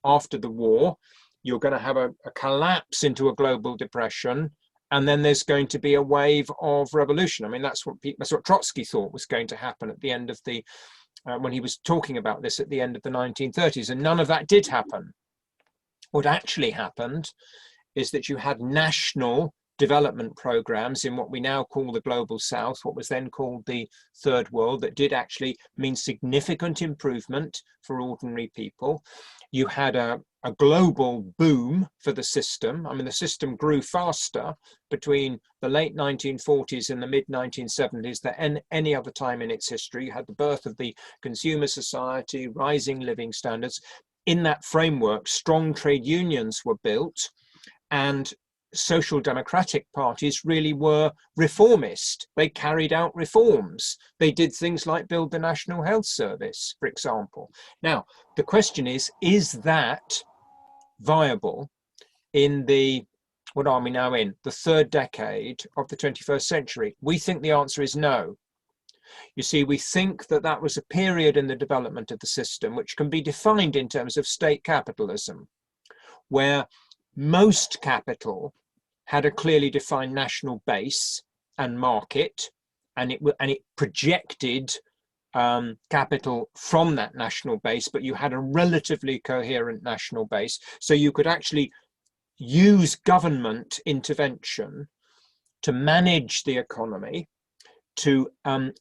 after the war. You're going to have a collapse into a global depression, and then there's going to be a wave of revolution. I mean, that's what Trotsky thought was going to happen at the end of when he was talking about this at the end of the 1930s, and none of that did happen. What actually happened is that you had national development programs in what we now call the Global South, what was then called the Third World, that did actually mean significant improvement for ordinary people. You had a global boom for the system. I mean, the system grew faster between the late 1940s and the mid 1970s than any other time in its history. You had the birth of the consumer society, rising living standards. In that framework, strong trade unions were built, and social democratic parties really were reformist. They carried out reforms. They did things like build the National Health Service, for example. Now, the question is that viable in what are we now in? The third decade of the 21st century? We think the answer is no. You see, we think that was a period in the development of the system which can be defined in terms of state capitalism, where most capital had a clearly defined national base and market, and it projected capital from that national base, but you had a relatively coherent national base, so you could actually use government intervention to manage the economy, to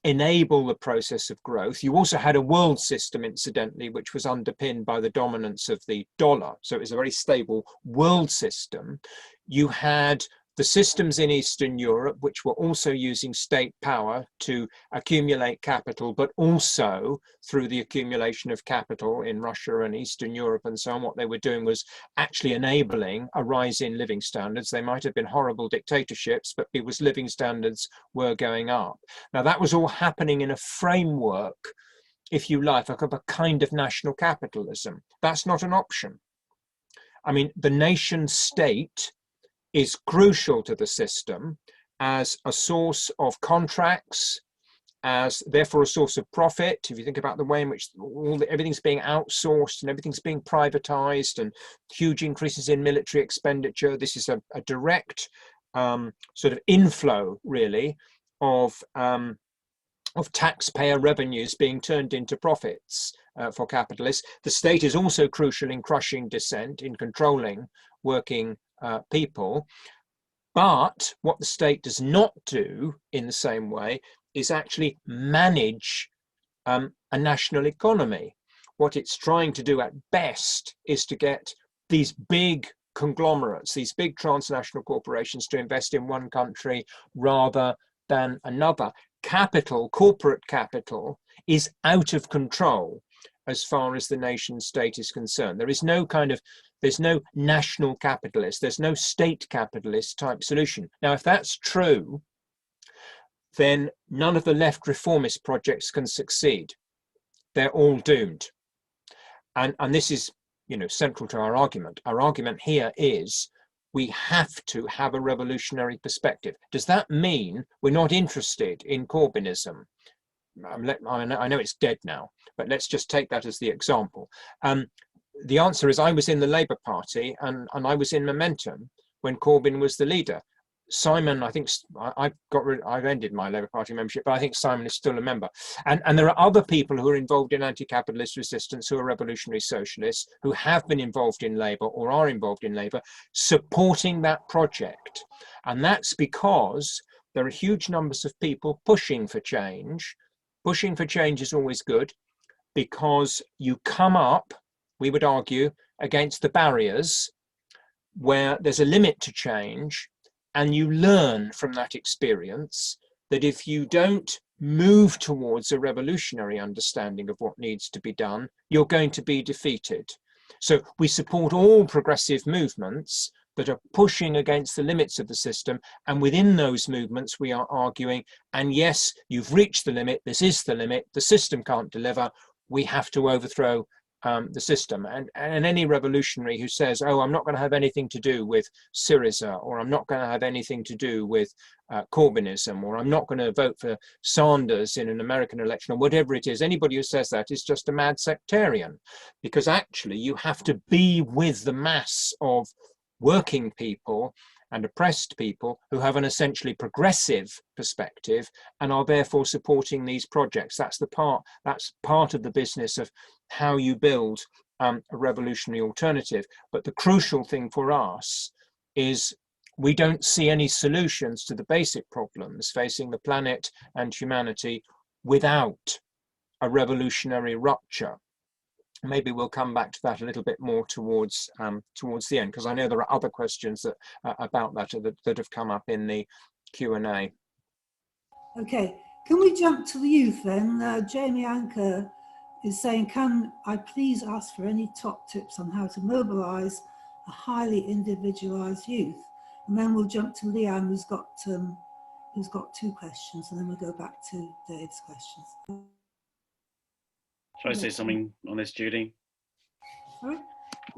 enable the process of growth. You also had a world system, incidentally, which was underpinned by the dominance of the dollar. So it was a very stable world system. You had the systems in Eastern Europe, which were also using state power to accumulate capital, but also through the accumulation of capital in Russia and Eastern Europe and so on, what they were doing was actually enabling a rise in living standards. They might have been horrible dictatorships, but people's living standards were going up. Now, that was all happening in a framework, if you like, of a kind of national capitalism. That's not an option. I mean, the nation state is crucial to the system as a source of contracts, as therefore a source of profit. If you think about the way in which everything's being outsourced and everything's being privatized and huge increases in military expenditure, this is a direct sort of inflow, really, of taxpayer revenues being turned into profits for capitalists. The state is also crucial in crushing dissent, in controlling working people. But what the state does not do in the same way is actually manage a national economy. What it's trying to do at best is to get these big conglomerates, these big transnational corporations to invest in one country rather than another. Capital, corporate capital, is out of control as far as the nation state is concerned. There's no national capitalist, there's no state capitalist type solution. Now, if that's true, then none of the left reformist projects can succeed. They're all doomed. And this is, central to our argument. Our argument here is we have to have a revolutionary perspective. Does that mean we're not interested in Corbynism? I know it's dead now, but let's just take that as the example. The answer is I was in the Labour Party and I was in Momentum when Corbyn was the leader. Simon, I think I've ended my Labour Party membership, but I think Simon is still a member. And there are other people who are involved in anti-capitalist resistance, who are revolutionary socialists, who have been involved in Labour or are involved in Labour, supporting that project. And that's because there are huge numbers of people pushing for change. Pushing for change is always good, because you come up, we would argue, against the barriers where there's a limit to change. And you learn from that experience that if you don't move towards a revolutionary understanding of what needs to be done, you're going to be defeated. So we support all progressive movements that are pushing against the limits of the system. And within those movements, we are arguing, and yes, you've reached the limit. This is the limit. The system can't deliver. We have to overthrow the system. And any revolutionary who says, oh, I'm not going to have anything to do with Syriza, or I'm not going to have anything to do with Corbynism, or I'm not going to vote for Sanders in an American election, or whatever it is, anybody who says that is just a mad sectarian, because actually you have to be with the mass of working people and oppressed people who have an essentially progressive perspective and are therefore supporting these projects. That's part of the business of how you build a revolutionary alternative. But the crucial thing for us is we don't see any solutions to the basic problems facing the planet and humanity without a revolutionary rupture. Maybe we'll come back to that a little bit more towards the end, because I know there are other questions that about that have come up in the Q&A. Okay, can we jump to the youth then? Jamie Anker is saying, can I please ask for any top tips on how to mobilise a highly individualised youth? And then we'll jump to Leanne, who's got 2 questions, and then we'll go back to Dave's questions. Shall I say something on this, Judy? Sorry?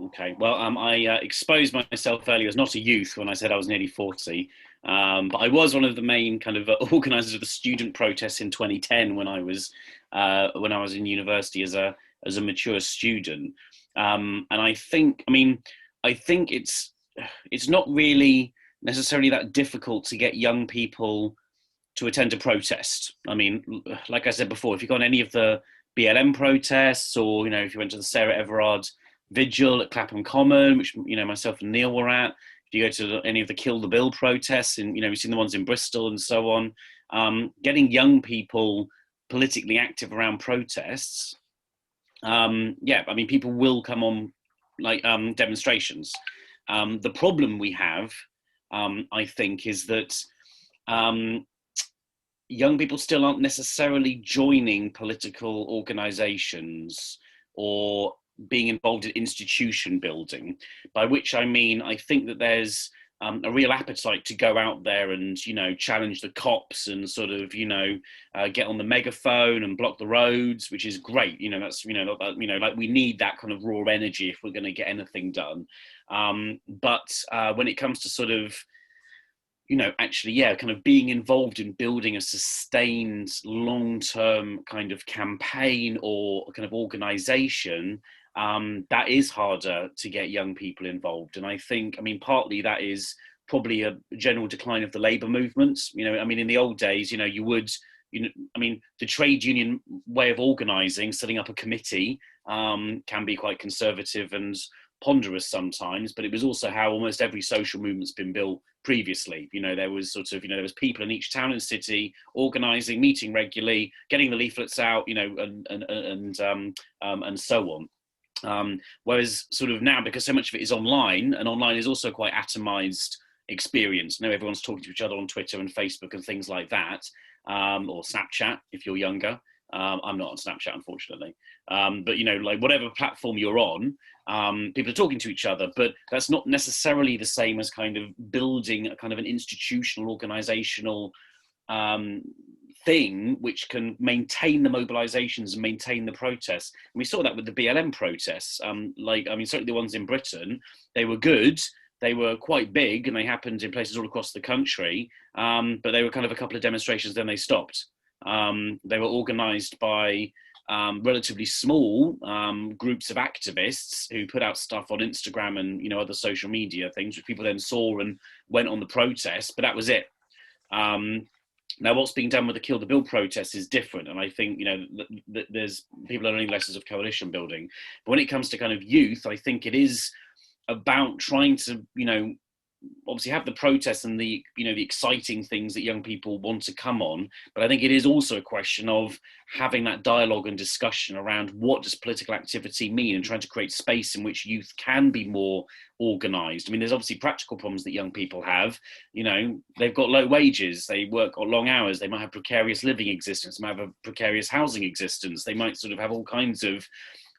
Okay, well, I exposed myself earlier as not a youth when I said I was nearly 40, but I was one of the main kind of organisers of the student protests in 2010 when I was in university as a mature student, and I think it's not really necessarily that difficult to get young people to attend a protest. I mean, like I said before, if you've gone any of the BLM protests, or if you went to the Sarah Everard vigil at Clapham Common, which myself and Neil were at, if you go to any of the Kill the Bill protests, and we've seen the ones in Bristol and so on, getting young people politically active around protests, people will come on like demonstrations. The problem we have, I think, is that young people still aren't necessarily joining political organizations or being involved in institution building, by which I mean, I think that there's a real appetite to go out there and, challenge the cops and sort of, get on the megaphone and block the roads, which is great. That's, like we need that kind of raw energy if we're going to get anything done. But when it comes to sort of, kind of being involved in building a sustained long-term kind of campaign or kind of organization, that is harder to get young people involved. And I think, partly that is probably a general decline of the labour movements. In the old days, the trade union way of organising, setting up a committee, can be quite conservative and ponderous sometimes, but it was also how almost every social movement's been built previously. There was there was people in each town and city organising, meeting regularly, getting the leaflets out, and so on. Whereas sort of now, because so much of it is online, and online is also quite atomized experience. Everyone's talking to each other on Twitter and Facebook and things like that, or Snapchat if you're younger. I'm not on Snapchat, unfortunately. But like whatever platform you're on, people are talking to each other, but that's not necessarily the same as kind of building a kind of an institutional, organizational thing which can maintain the mobilizations and maintain the protests. And we saw that with the BLM protests. Certainly the ones in Britain, they were good. They were quite big and they happened in places all across the country, but they were kind of a couple of demonstrations, then they stopped. They were organised by relatively small groups of activists who put out stuff on Instagram and, you know, other social media things, which people then saw and went on the protest, but that was it. Now, what's being done with the Kill the Bill protest is different, and I think, you know, there's people are learning lessons of coalition building. But when it comes to kind of youth, I think it is about trying to, you know, obviously have the protests and the, you know, the exciting things that young people want to come on, but I think it is also a question of having that dialogue and discussion around what does political activity mean, and trying to create space in which youth can be more organised. I mean, there's obviously practical problems that young people have. You know, they've got low wages, they work on long hours, they might have precarious living existence, they might have a precarious housing existence, they might sort of have all kinds of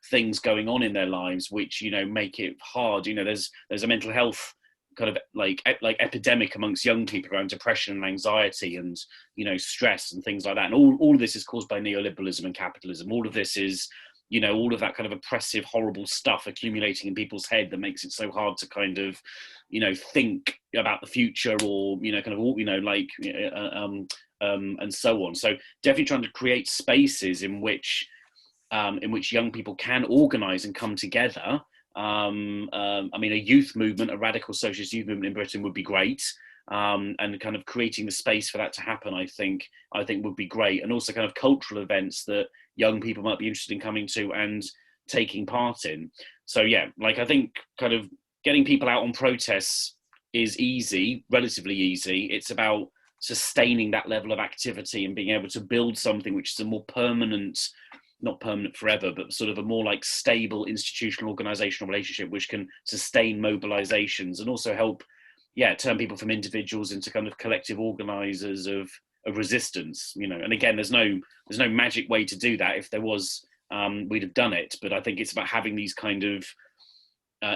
things going on in their lives which, you know, make it hard. You know, there's a mental health kind of like epidemic amongst young people around depression and anxiety and, you know, stress and things like that. And all of this is caused by neoliberalism and capitalism. All of this is, you know, all of that kind of oppressive, horrible stuff accumulating in people's head that makes it so hard to kind of, you know, think about the future, or, you know, kind of, you know, like, and so on. So definitely trying to create spaces in which young people can organise and come together. I mean, a youth movement, a radical socialist youth movement in Britain would be great, and kind of creating the space for that to happen, I think would be great. And also kind of cultural events that young people might be interested in coming to and taking part in. So yeah, like, I think kind of getting people out on protests is easy, relatively easy. It's about sustaining that level of activity and being able to build something which is a more permanent, not permanent forever, but sort of a more like stable institutional organizational relationship which can sustain mobilizations and also help, yeah, turn people from individuals into kind of collective organizers of resistance, you know. And again, there's no magic way to do that. If there was, we'd have done it. But I think it's about having these kind of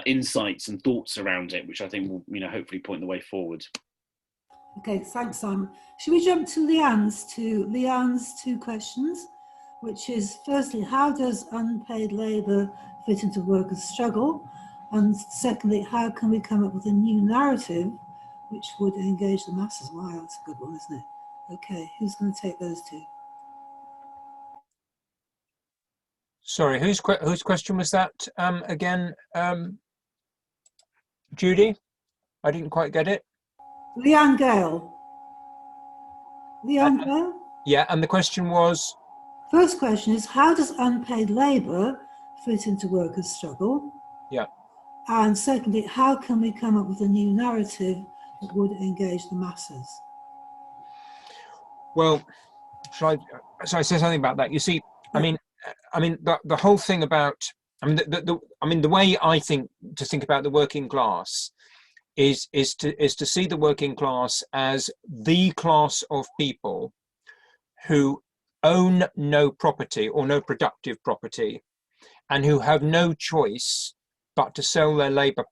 insights and thoughts around it, which I think will, you know, hopefully point the way forward. Okay, thanks, Simon. Should we jump to Leanne's two questions, which is, firstly, how does unpaid labour fit into workers' struggle? And secondly, how can we come up with a new narrative which would engage the masses? Wow, that's a good one, isn't it? Okay, who's going to take those two? Sorry, whose question was that again? Judy? I didn't quite get it. Leanne Gale. Leanne Gale? Yeah, and the question was? First question is, how does unpaid labour fit into workers' struggle? Yeah. And secondly, how can we come up with a new narrative that would engage the masses? Well, shall I say something about that? You see, yeah. I mean, the whole thing about, the way I think about the working class is to see the working class as the class of people who own no property or no productive property, and who have no choice but to sell their labor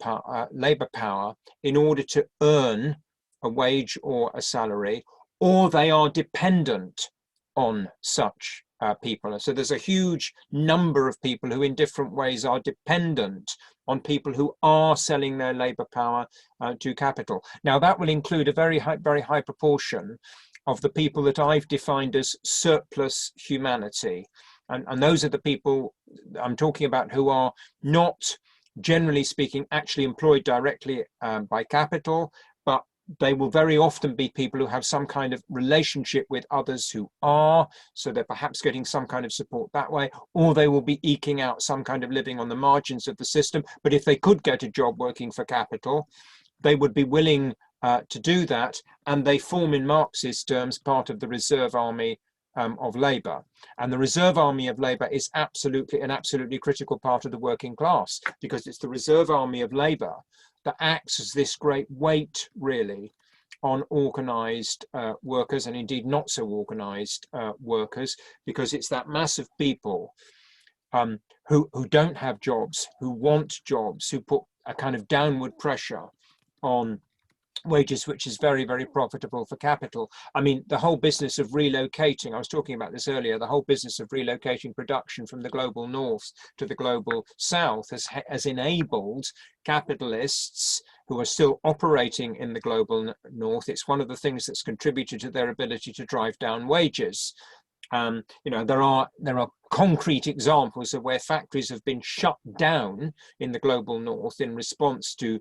power in order to earn a wage or a salary, or they are dependent on such people. And so there's a huge number of people who in different ways are dependent on people who are selling their labor power to capital. Now that will include a very high proportion of the people that I've defined as surplus humanity. And those are the people I'm talking about who are not, generally speaking, actually employed directly by capital, but they will very often be people who have some kind of relationship with others who are, so they're perhaps getting some kind of support that way, or they will be eking out some kind of living on the margins of the system. But if they could get a job working for capital, they would be willing to do that, and they form, in Marxist terms, part of the reserve army of labour. And the reserve army of labour is an absolutely critical part of the working class, because it's the reserve army of labour that acts as this great weight, really, on organised workers, and indeed not so organised workers, because it's that mass of people who don't have jobs, who want jobs, who put a kind of downward pressure on wages, which is very, very profitable for capital. I mean, the whole business of relocating, I was talking about this earlier, the whole business of relocating production from the global north to the global south has enabled capitalists who are still operating in the global north. It's one of the things that's contributed to their ability to drive down wages. You know, there are concrete examples of where factories have been shut down in the global north in response to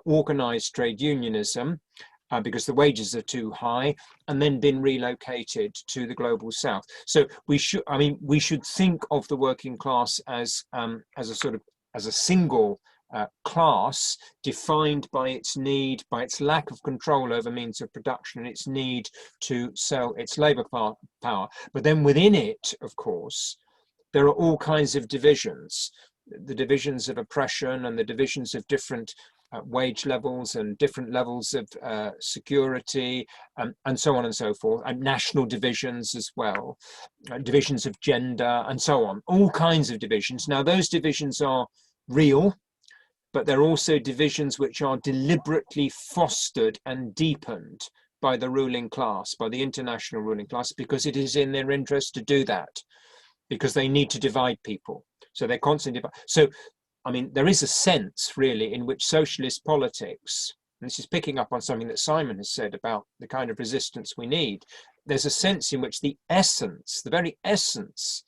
organized trade unionism, because the wages are too high, and then been relocated to the global south. So we should think of the working class as a single class defined by its need, by its lack of control over means of production, and its need to sell its labor power. But then within it, of course, there are all kinds of divisions, the divisions of oppression and the divisions of different wage levels and different levels of security, and so on and so forth, and national divisions as well, divisions of gender and so on, all kinds of divisions. Now, those divisions are real, but they're also divisions which are deliberately fostered and deepened by the ruling class, by the international ruling class, because it is in their interest to do that, because they need to divide people. So they're constantly divided. So, I mean, there is a sense really in which socialist politics, and this is picking up on something that Simon has said about the kind of resistance we need, there's a sense in which the essence, the very essence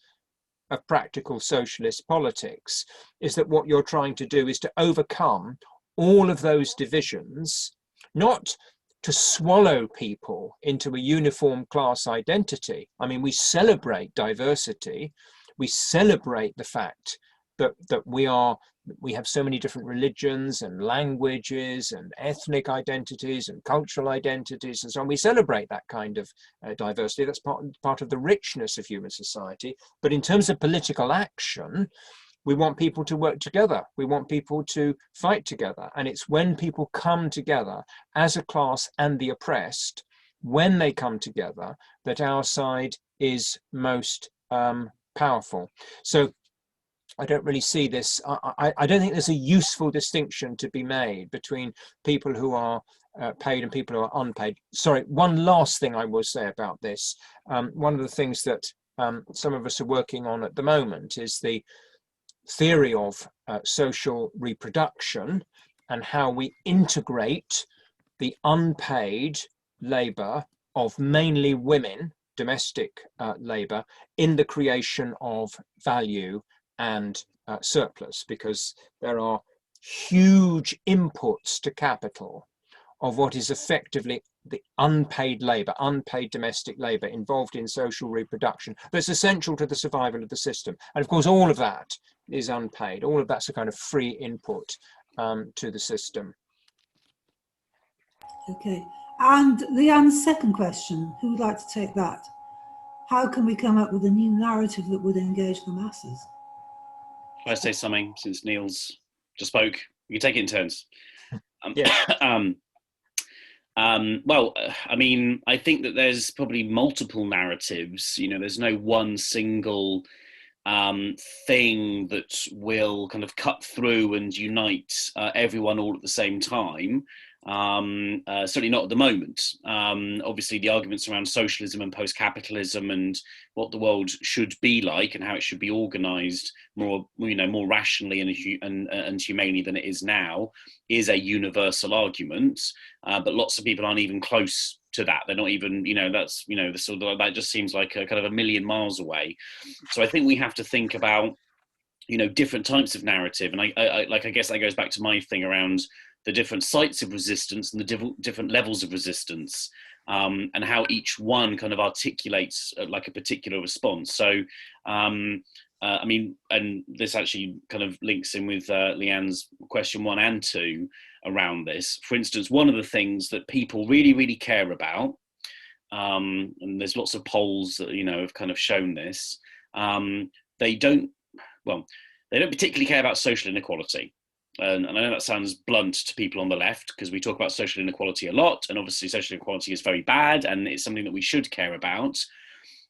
of practical socialist politics is that what you're trying to do is to overcome all of those divisions, not to swallow people into a uniform class identity. I mean, we celebrate diversity, we celebrate the fact that we have so many different religions and languages and ethnic identities and cultural identities and so on. We celebrate that kind of diversity. That's part of the richness of human society. But in terms of political action, we want people to work together. We want people to fight together. And it's when people come together as a class and the oppressed, when they come together, that our side is most powerful. So I don't really see this. I don't think there's a useful distinction to be made between people who are paid and people who are unpaid. Sorry, one last thing I will say about this. One of the things that some of us are working on at the moment is the theory of social reproduction and how we integrate the unpaid labour of mainly women, domestic labour, in the creation of value and surplus, because there are huge inputs to capital of what is effectively the unpaid labour, unpaid domestic labour involved in social reproduction that's essential to the survival of the system. And of course, all of that is unpaid. All of that's a kind of free input to the system. Okay, and Leanne's second question, who would like to take that? How can we come up with a new narrative that would engage the masses? Shall I say something, since Neil's just spoke? You can take it in turns. Well, I mean, I think that there's probably multiple narratives. You know, there's no one single thing that will kind of cut through and unite everyone all at the same time. Certainly not at the moment. Obviously, the arguments around socialism and post-capitalism and what the world should be like and how it should be organised more rationally and humanely than it is now is a universal argument. But lots of people aren't even close to that. They're not even, that's, that just seems like a kind of a million miles away. So I think we have to think about, different types of narrative. And I guess that goes back to my thing around the different sites of resistance and the different levels of resistance, and how each one kind of articulates like a particular response. So, I mean, and this actually kind of links in with Leanne's question 1 and 2 around this. For instance, one of the things that people really, really care about, and there's lots of polls that, have kind of shown this, they don't particularly care about social inequality. And I know that sounds blunt to people on the left because we talk about social inequality a lot, and obviously social inequality is very bad and it's something that we should care about.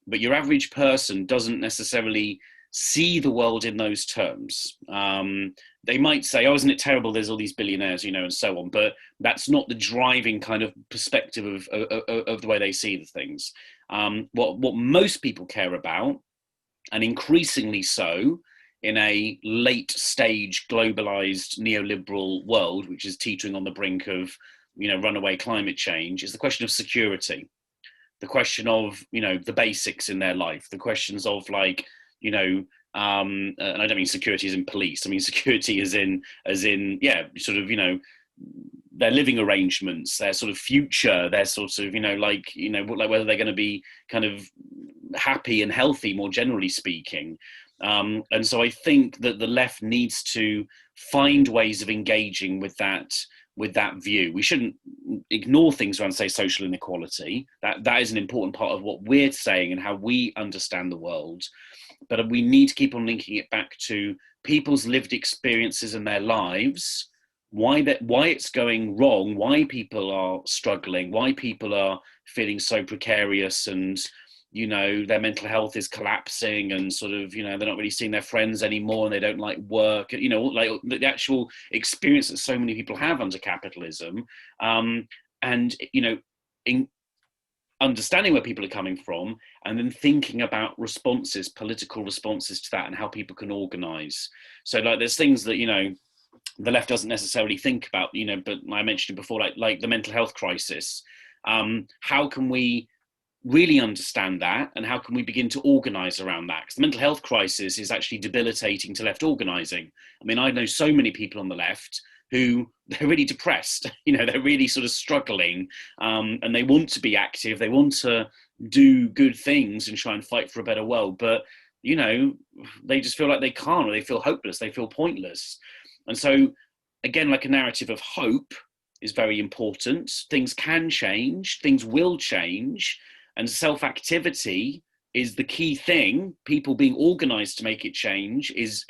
But your average person doesn't necessarily see the world in those terms. They might say, oh, isn't it terrible there's all these billionaires, and so on, but that's not the driving kind of perspective of the way they see the things. What most people care about, and increasingly so, in a late stage globalized neoliberal world, which is teetering on the brink of, runaway climate change, is the question of security. the question of, you know, the basics in their life, the questions of, like, you know, and I don't mean security as in police. I mean security as in yeah, sort of, you know, their living arrangements, their sort of future, their sort of, you know, like whether they're going to be kind of happy and healthy, more generally speaking. And so I think that the left needs to find ways of engaging with that view. We shouldn't ignore things around, say, social inequality. That is an important part of what we're saying and how we understand the world. But we need to keep on linking it back to people's lived experiences in their lives, why it's going wrong, why people are struggling, why people are feeling so precarious, and, you know, their mental health is collapsing, and sort of, you know, they're not really seeing their friends anymore, and they don't like work, you know, like the actual experience that so many people have under capitalism. And, you know, in understanding where people are coming from, and then thinking about responses, political responses to that, and how people can organize. So, like, there's things that, you know, the left doesn't necessarily think about, you know, but I mentioned it before, like the mental health crisis. How can we really understand that, and how can we begin to organize around that? Because the mental health crisis is actually debilitating to left organizing. I mean, I know so many people on the left who, they're really depressed, you know, they're really sort of struggling, and they want to be active, they want to do good things and try and fight for a better world, but, you know, they just feel like they can't, or they feel hopeless, they feel pointless. And so, again, like, a narrative of hope is very important. Things can change, things will change, and self-activity is the key thing. People being organized to make it change is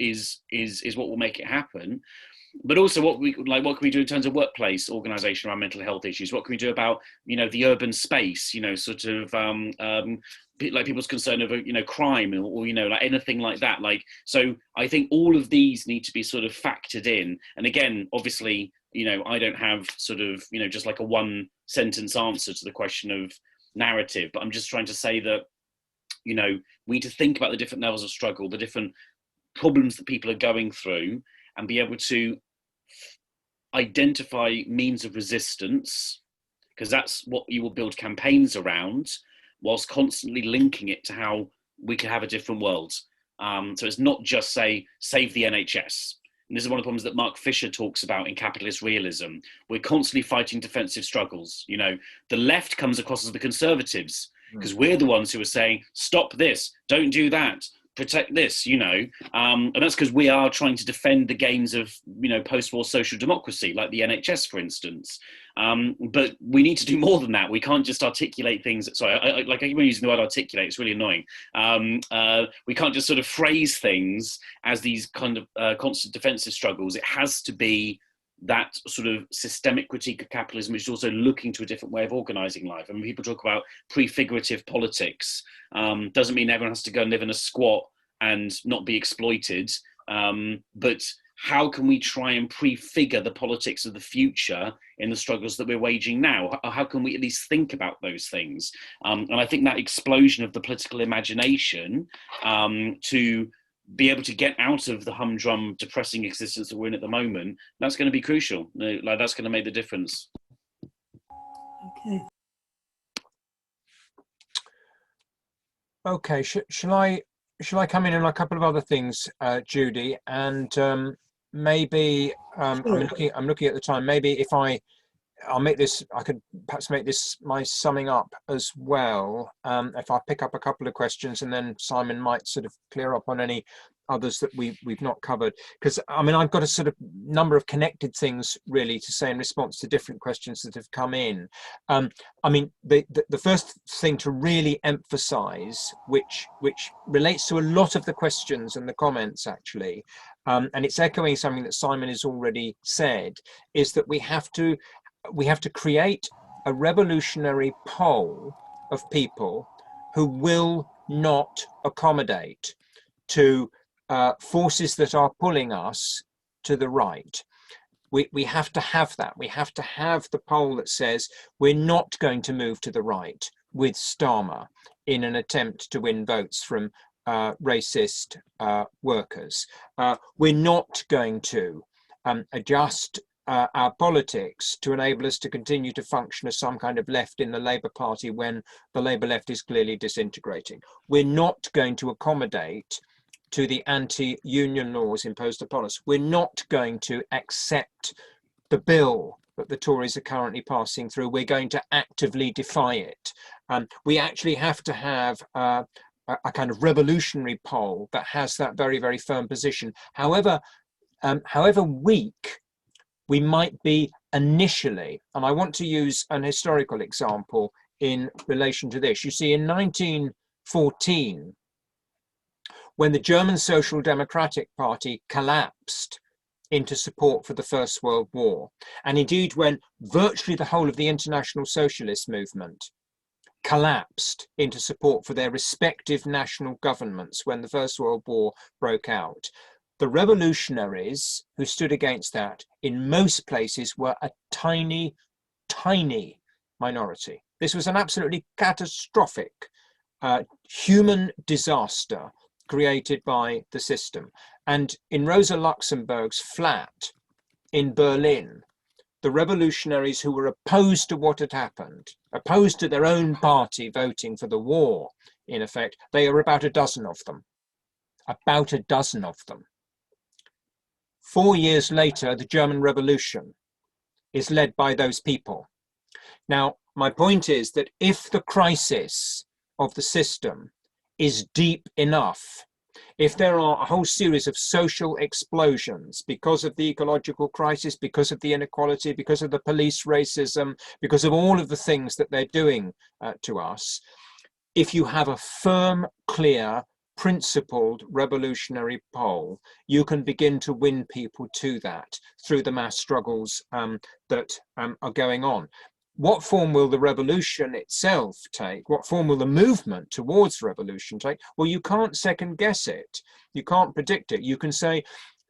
what will make it happen. But also, what can we do in terms of workplace organization around mental health issues? What can we do about, you know, the urban space, you know, sort of like people's concern over, you know, crime, or, you know, like anything like that. Like, so I think all of these need to be sort of factored in. And again, obviously, you know, I don't have sort of, you know, just like a one sentence answer to the question of narrative, but I'm just trying to say that, you know, we need to think about the different levels of struggle, the different problems that people are going through, and be able to identify means of resistance, because that's what you will build campaigns around, whilst constantly linking it to how we can have a different world. So it's not just, say, save the NHS. And this is one of the problems that Mark Fisher talks about in Capitalist Realism. We're constantly fighting defensive struggles. You know, the left comes across as the conservatives, because we're the ones who are saying, stop this, don't do that, protect this, you know, and that's because we are trying to defend the gains of, you know, post-war social democracy, like the NHS, for instance. But we need to do more than that. We can't just articulate things. Sorry, I keep using the word articulate. It's really annoying. We can't just sort of phrase things as these kind of constant defensive struggles. It has to be that sort of systemic critique of capitalism, which is also looking to a different way of organizing life. I mean, people talk about prefigurative politics. Doesn't mean everyone has to go and live in a squat and not be exploited. But how can we try and prefigure the politics of the future in the struggles that we're waging now? How can we at least think about those things? And I think that explosion of the political imagination to be able to get out of the humdrum, depressing existence that we're in at the moment, that's going to be crucial. Like, that's going to make the difference. Okay. Okay, shall I come in on a couple of other things, Judy? And maybe I'm looking at the time. Maybe if I'll make this, I could perhaps make this my summing up as well. If I pick up a couple of questions, and then Simon might sort of clear up on any others that we've not covered. Because, I mean, I've got a sort of number of connected things really to say in response to different questions that have come in. I mean, the first thing to really emphasize, which relates to a lot of the questions and the comments actually, and it's echoing something that Simon has already said, is that we have to create a revolutionary pole of people who will not accommodate to forces that are pulling us to the right. We have to have that. We have to have the pole that says we're not going to move to the right with Starmer in an attempt to win votes from racist workers. We're not going to adjust our politics to enable us to continue to function as some kind of left in the Labour Party when the Labour left is clearly disintegrating. We're not going to accommodate to the anti-union laws imposed upon us. We're not going to accept the bill that the Tories are currently passing through. We're going to actively defy it. We actually have to have a kind of revolutionary pole that has that very, very firm position. However weak we might be initially, and I want to use an historical example in relation to this. You see, in 1914, when the German Social Democratic Party collapsed into support for the First World War, and indeed when virtually the whole of the international socialist movement collapsed into support for their respective national governments when the First World War broke out, the revolutionaries who stood against that in most places were a tiny, tiny minority. This was an absolutely catastrophic human disaster created by the system. And in Rosa Luxemburg's flat in Berlin, the revolutionaries who were opposed to what had happened, opposed to their own party voting for the war, in effect, they are about a dozen of them. About a dozen of them. 4 years later, the German Revolution is led by those people. Now, my point is that if the crisis of the system is deep enough, if there are a whole series of social explosions because of the ecological crisis, because of the inequality, because of the police racism, because of all of the things that they're doing to us, if you have a firm, clear, principled revolutionary pole, you can begin to win people to that through the mass struggles that are going on. What form will the revolution itself take? What form will the movement towards revolution take? Well, you can't second guess it. You can't predict it. You can say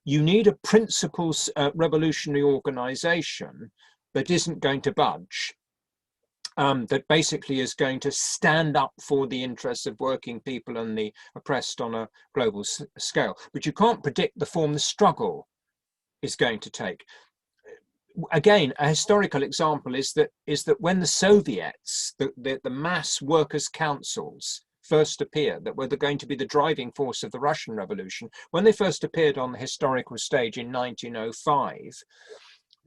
you need a principles revolutionary organization that isn't going to budge. That basically is going to stand up for the interests of working people and the oppressed on a global scale. But you can't predict the form the struggle is going to take. Again, a historical example is that when the Soviets, the mass workers' councils, first appeared, that were going to be the driving force of the Russian Revolution, when they first appeared on the historical stage in 1905,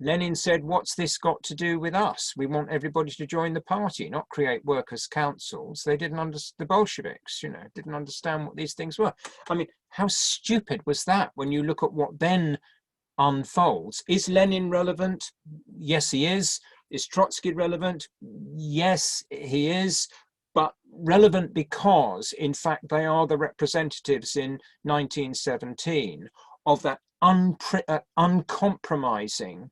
Lenin said, what's this got to do with us? We want everybody to join the party, not create workers' councils. They didn't understand, the Bolsheviks, didn't understand what these things were. I mean, how stupid was that when you look at what then unfolds? Is Lenin relevant? Yes, he is. Is Trotsky relevant? Yes, he is. But relevant because, in fact, they are the representatives in 1917 of that uncompromising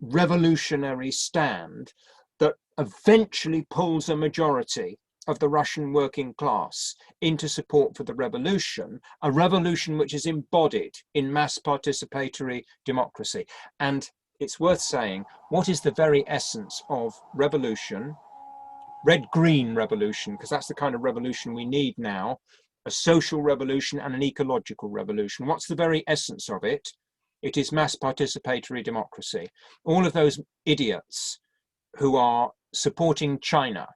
revolutionary stand that eventually pulls a majority of the Russian working class into support for the revolution, a revolution which is embodied in mass participatory democracy. And it's worth saying, what is the very essence of revolution, red-green revolution, because that's the kind of revolution we need now, a social revolution and an ecological revolution. What's the very essence of it? It is mass participatory democracy. All of those idiots who are supporting China,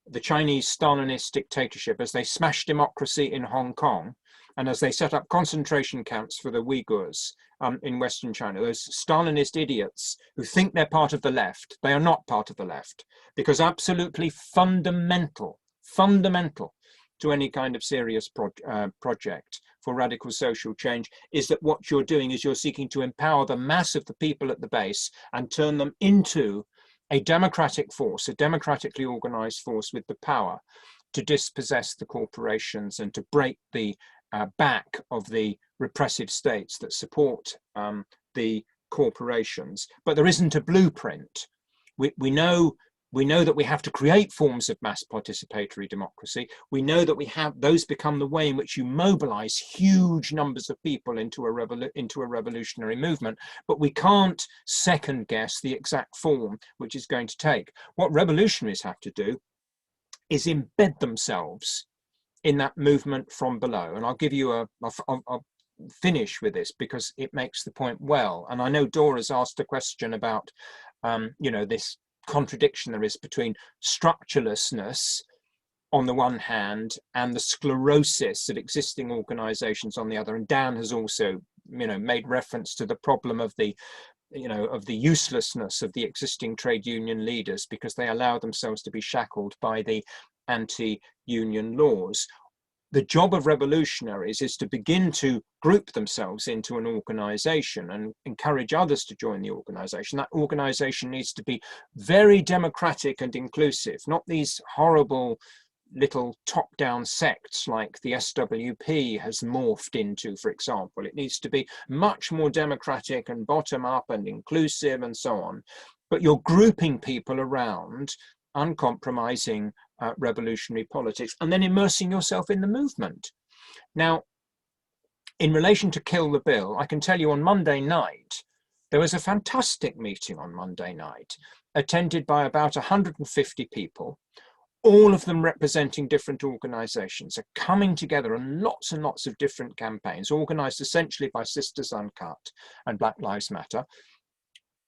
the Chinese Stalinist dictatorship, as they smash democracy in Hong Kong, and as they set up concentration camps for the Uyghurs in Western China, those Stalinist idiots who think they're part of the left, they are not part of the left, because absolutely fundamental to any kind of serious project for radical social change is that what you're doing is you're seeking to empower the mass of the people at the base and turn them into a democratic force, a democratically organized force with the power to dispossess the corporations and to break the back of the repressive states that support the corporations. But there isn't a blueprint. We know that we have to create forms of mass participatory democracy. We know that those become the way in which you mobilize huge numbers of people into a revolutionary movement, but we can't second guess the exact form which is going to take. What revolutionaries have to do is embed themselves in that movement from below. And I'll give you finish with this because it makes the point well. And I know Dora's asked a question about, this contradiction there is between structurelessness on the one hand and the sclerosis of existing organizations on the other. And Dan has also, made reference to the problem of the uselessness of the existing trade union leaders because they allow themselves to be shackled by the anti-union laws. The job of revolutionaries is to begin to group themselves into an organization and encourage others to join the organization. That organization needs to be very democratic and inclusive, not these horrible little top-down sects like the SWP has morphed into, for example. It needs to be much more democratic and bottom-up and inclusive and so on. But you're grouping people around uncompromising revolutionary politics and then immersing yourself in the movement. Now, in relation to Kill the Bill, I can tell you on Monday night, there was a fantastic meeting on Monday night, attended by about 150 people, all of them representing different organizations, are coming together on lots and lots of different campaigns, organized essentially by Sisters Uncut and Black Lives Matter.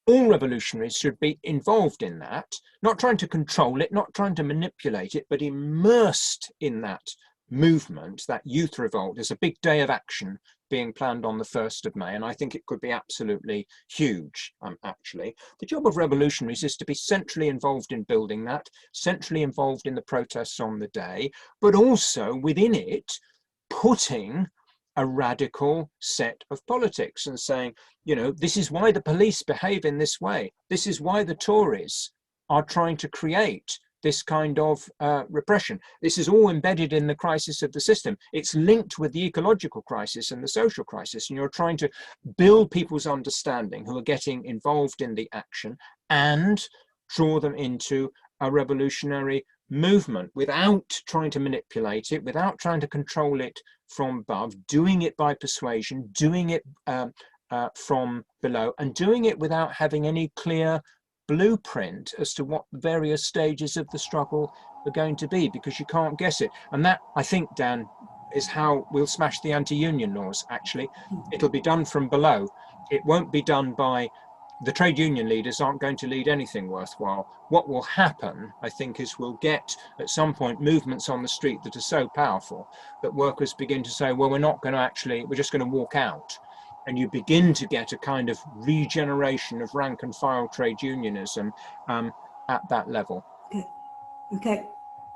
All revolutionaries should be involved in that, not trying to control it, not trying to manipulate it, but immersed in that movement, that youth revolt. There's a big day of action being planned on the 1st of May, and I think it could be absolutely huge, actually. The job of revolutionaries is to be centrally involved in building that, centrally involved in the protests on the day, but also within it, putting a radical set of politics and saying, this is why the police behave in this way. This is why the Tories are trying to create this kind of repression. This is all embedded in the crisis of the system. It's linked with the ecological crisis and the social crisis. And you're trying to build people's understanding who are getting involved in the action and draw them into a revolutionary movement without trying to manipulate it, without trying to control it from above, doing it by persuasion, doing it from below, and doing it without having any clear blueprint as to what the various stages of the struggle are going to be, because you can't guess it. And that, I think, Dan, is how we'll smash the anti-union laws, actually. It'll be done from below. It won't be done by the trade union leaders aren't going to lead anything worthwhile. What will happen, I think, is we'll get at some point movements on the street that are so powerful that workers begin to say, well, we're not going to actually, we're just going to walk out. And you begin to get a kind of regeneration of rank and file trade unionism at that level. Okay,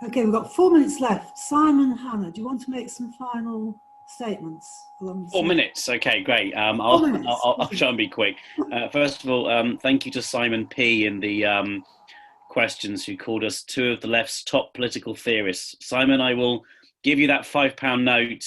we've got 4 minutes left. Simon Hannah, do you want to make some final statements? 4 minutes. Okay, great. I'll try and be quick. First of all, thank you to Simon P. in the questions, who called us two of the left's top political theorists. Simon, I will give you that £5 note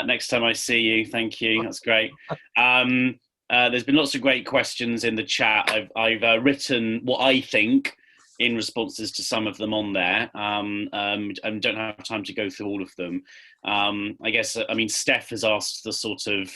next time I see you. Thank you. That's great. There's been lots of great questions in the chat. I've written what I think in responses to some of them on there, and don't have time to go through all of them. I guess, Steph has asked the sort of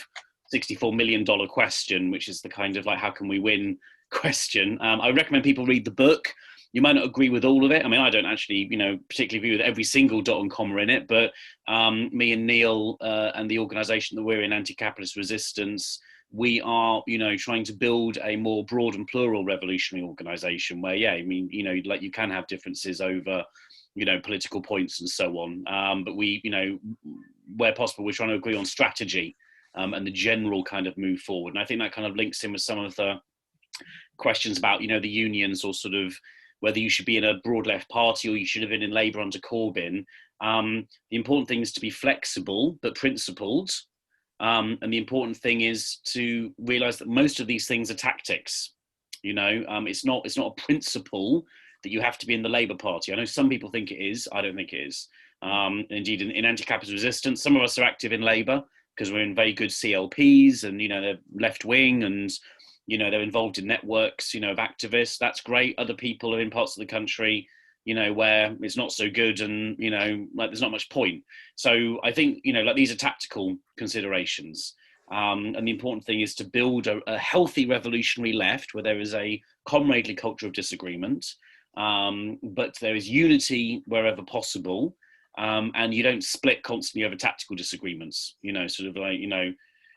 $64 million question, which is the kind of like, how can we win question. I recommend people read the book. You might not agree with all of it. I don't actually, particularly agree with every single dot and comma in it, but me and Neil and the organisation that we're in, Anti-Capitalist Resistance, we are, trying to build a more broad and plural revolutionary organisation where, you can have differences over, political points and so on. But we, where possible, we're trying to agree on strategy and the general kind of move forward. And I think that kind of links in with some of the questions about, the unions, or sort of whether you should be in a broad left party or you should have been in Labour under Corbyn. The important thing is to be flexible but principled. And the important thing is to realise that most of these things are tactics. It's not a principle that you have to be in the Labour Party. I know some people think it is. I don't think it is. Indeed, in Anti-Capitalist Resistance, some of us are active in Labour because we're in very good CLPs, and they're left wing, and they're involved in networks, of activists. That's great. Other people are in parts of the country, where it's not so good, and, there's not much point. So I think, these are tactical considerations. And the important thing is to build a healthy revolutionary left where there is a comradely culture of disagreement, but there is unity wherever possible. And you don't split constantly over tactical disagreements,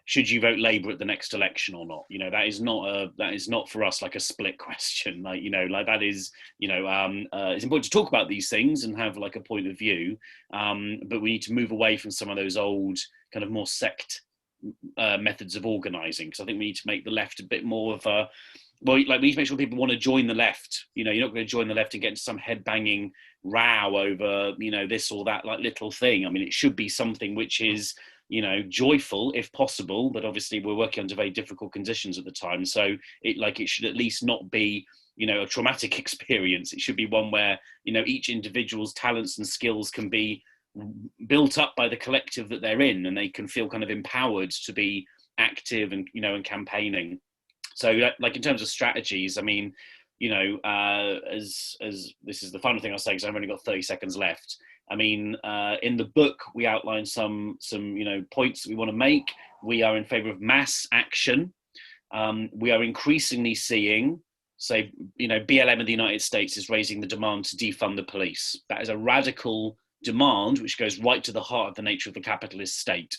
should you vote Labour at the next election or not? You know, that is not for us like a split question. Like, you know, like that is, you know, it's important to talk about these things and have like a point of view, but we need to move away from some of those old kind of more sect methods of organising, because I think we need to make the left a bit more of a, well, like we need to make sure people want to join the left. You know, you're not going to join the left and get into some head-banging row over, you know, this or that like little thing. I mean, it should be something which is, you know, joyful if possible, but obviously we're working under very difficult conditions at the time. So it should at least not be, you know, a traumatic experience. It should be one where, you know, each individual's talents and skills can be built up by the collective that they're in, and they can feel kind of empowered to be active and, you know, and campaigning. So like in terms of strategies, I mean, you know, as this is the final thing I'll say, because I've only got 30 seconds left. I mean, in the book, we outline some, you know, points that we want to make. We are in favor of mass action. We are increasingly seeing, say, you know, BLM in the United States is raising the demand to defund the police. That is a radical demand, which goes right to the heart of the nature of the capitalist state.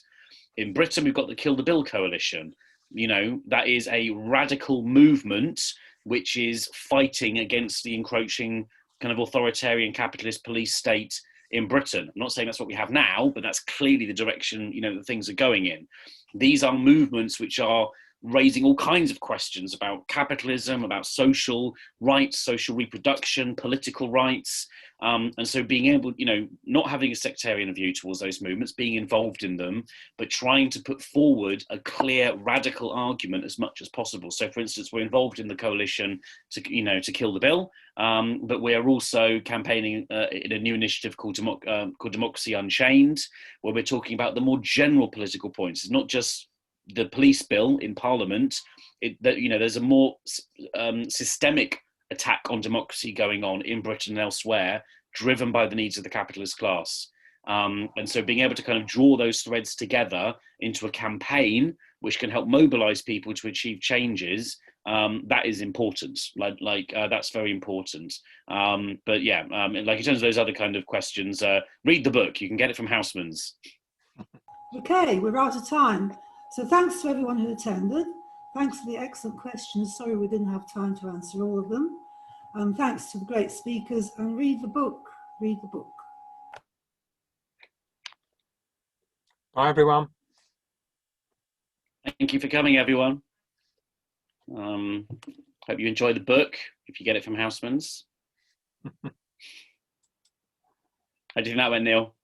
In Britain, we've got the Kill the Bill coalition. You know, that is a radical movement which is fighting against the encroaching kind of authoritarian capitalist police state in Britain. I'm not saying that's what we have now, but that's clearly the direction, you know, that things are going in. These are movements which are raising all kinds of questions about capitalism, about social rights, social reproduction, political rights. And so being able, you know, not having a sectarian view towards those movements, being involved in them, but trying to put forward a clear, radical argument as much as possible. So, for instance, we're involved in the coalition to, you know, to kill the bill, but we are also campaigning in a new initiative called Democracy Unchained, where we're talking about the more general political points. It's not just the police bill in Parliament. You know, there's a more systemic attack on democracy going on in Britain and elsewhere, driven by the needs of the capitalist class. And so being able to kind of draw those threads together into a campaign which can help mobilize people to achieve changes, that is important. That's very important. But yeah, like in terms of those other kind of questions, read the book. You can get it from Housemans. Okay, we're out of time. So thanks to everyone who attended. Thanks for the excellent questions. Sorry we didn't have time to answer all of them. Thanks to the great speakers, and read the book. Read the book. Bye, everyone. Thank you for coming, everyone. Hope you enjoy the book, if you get it from Housemans. How do you think that went, Neil?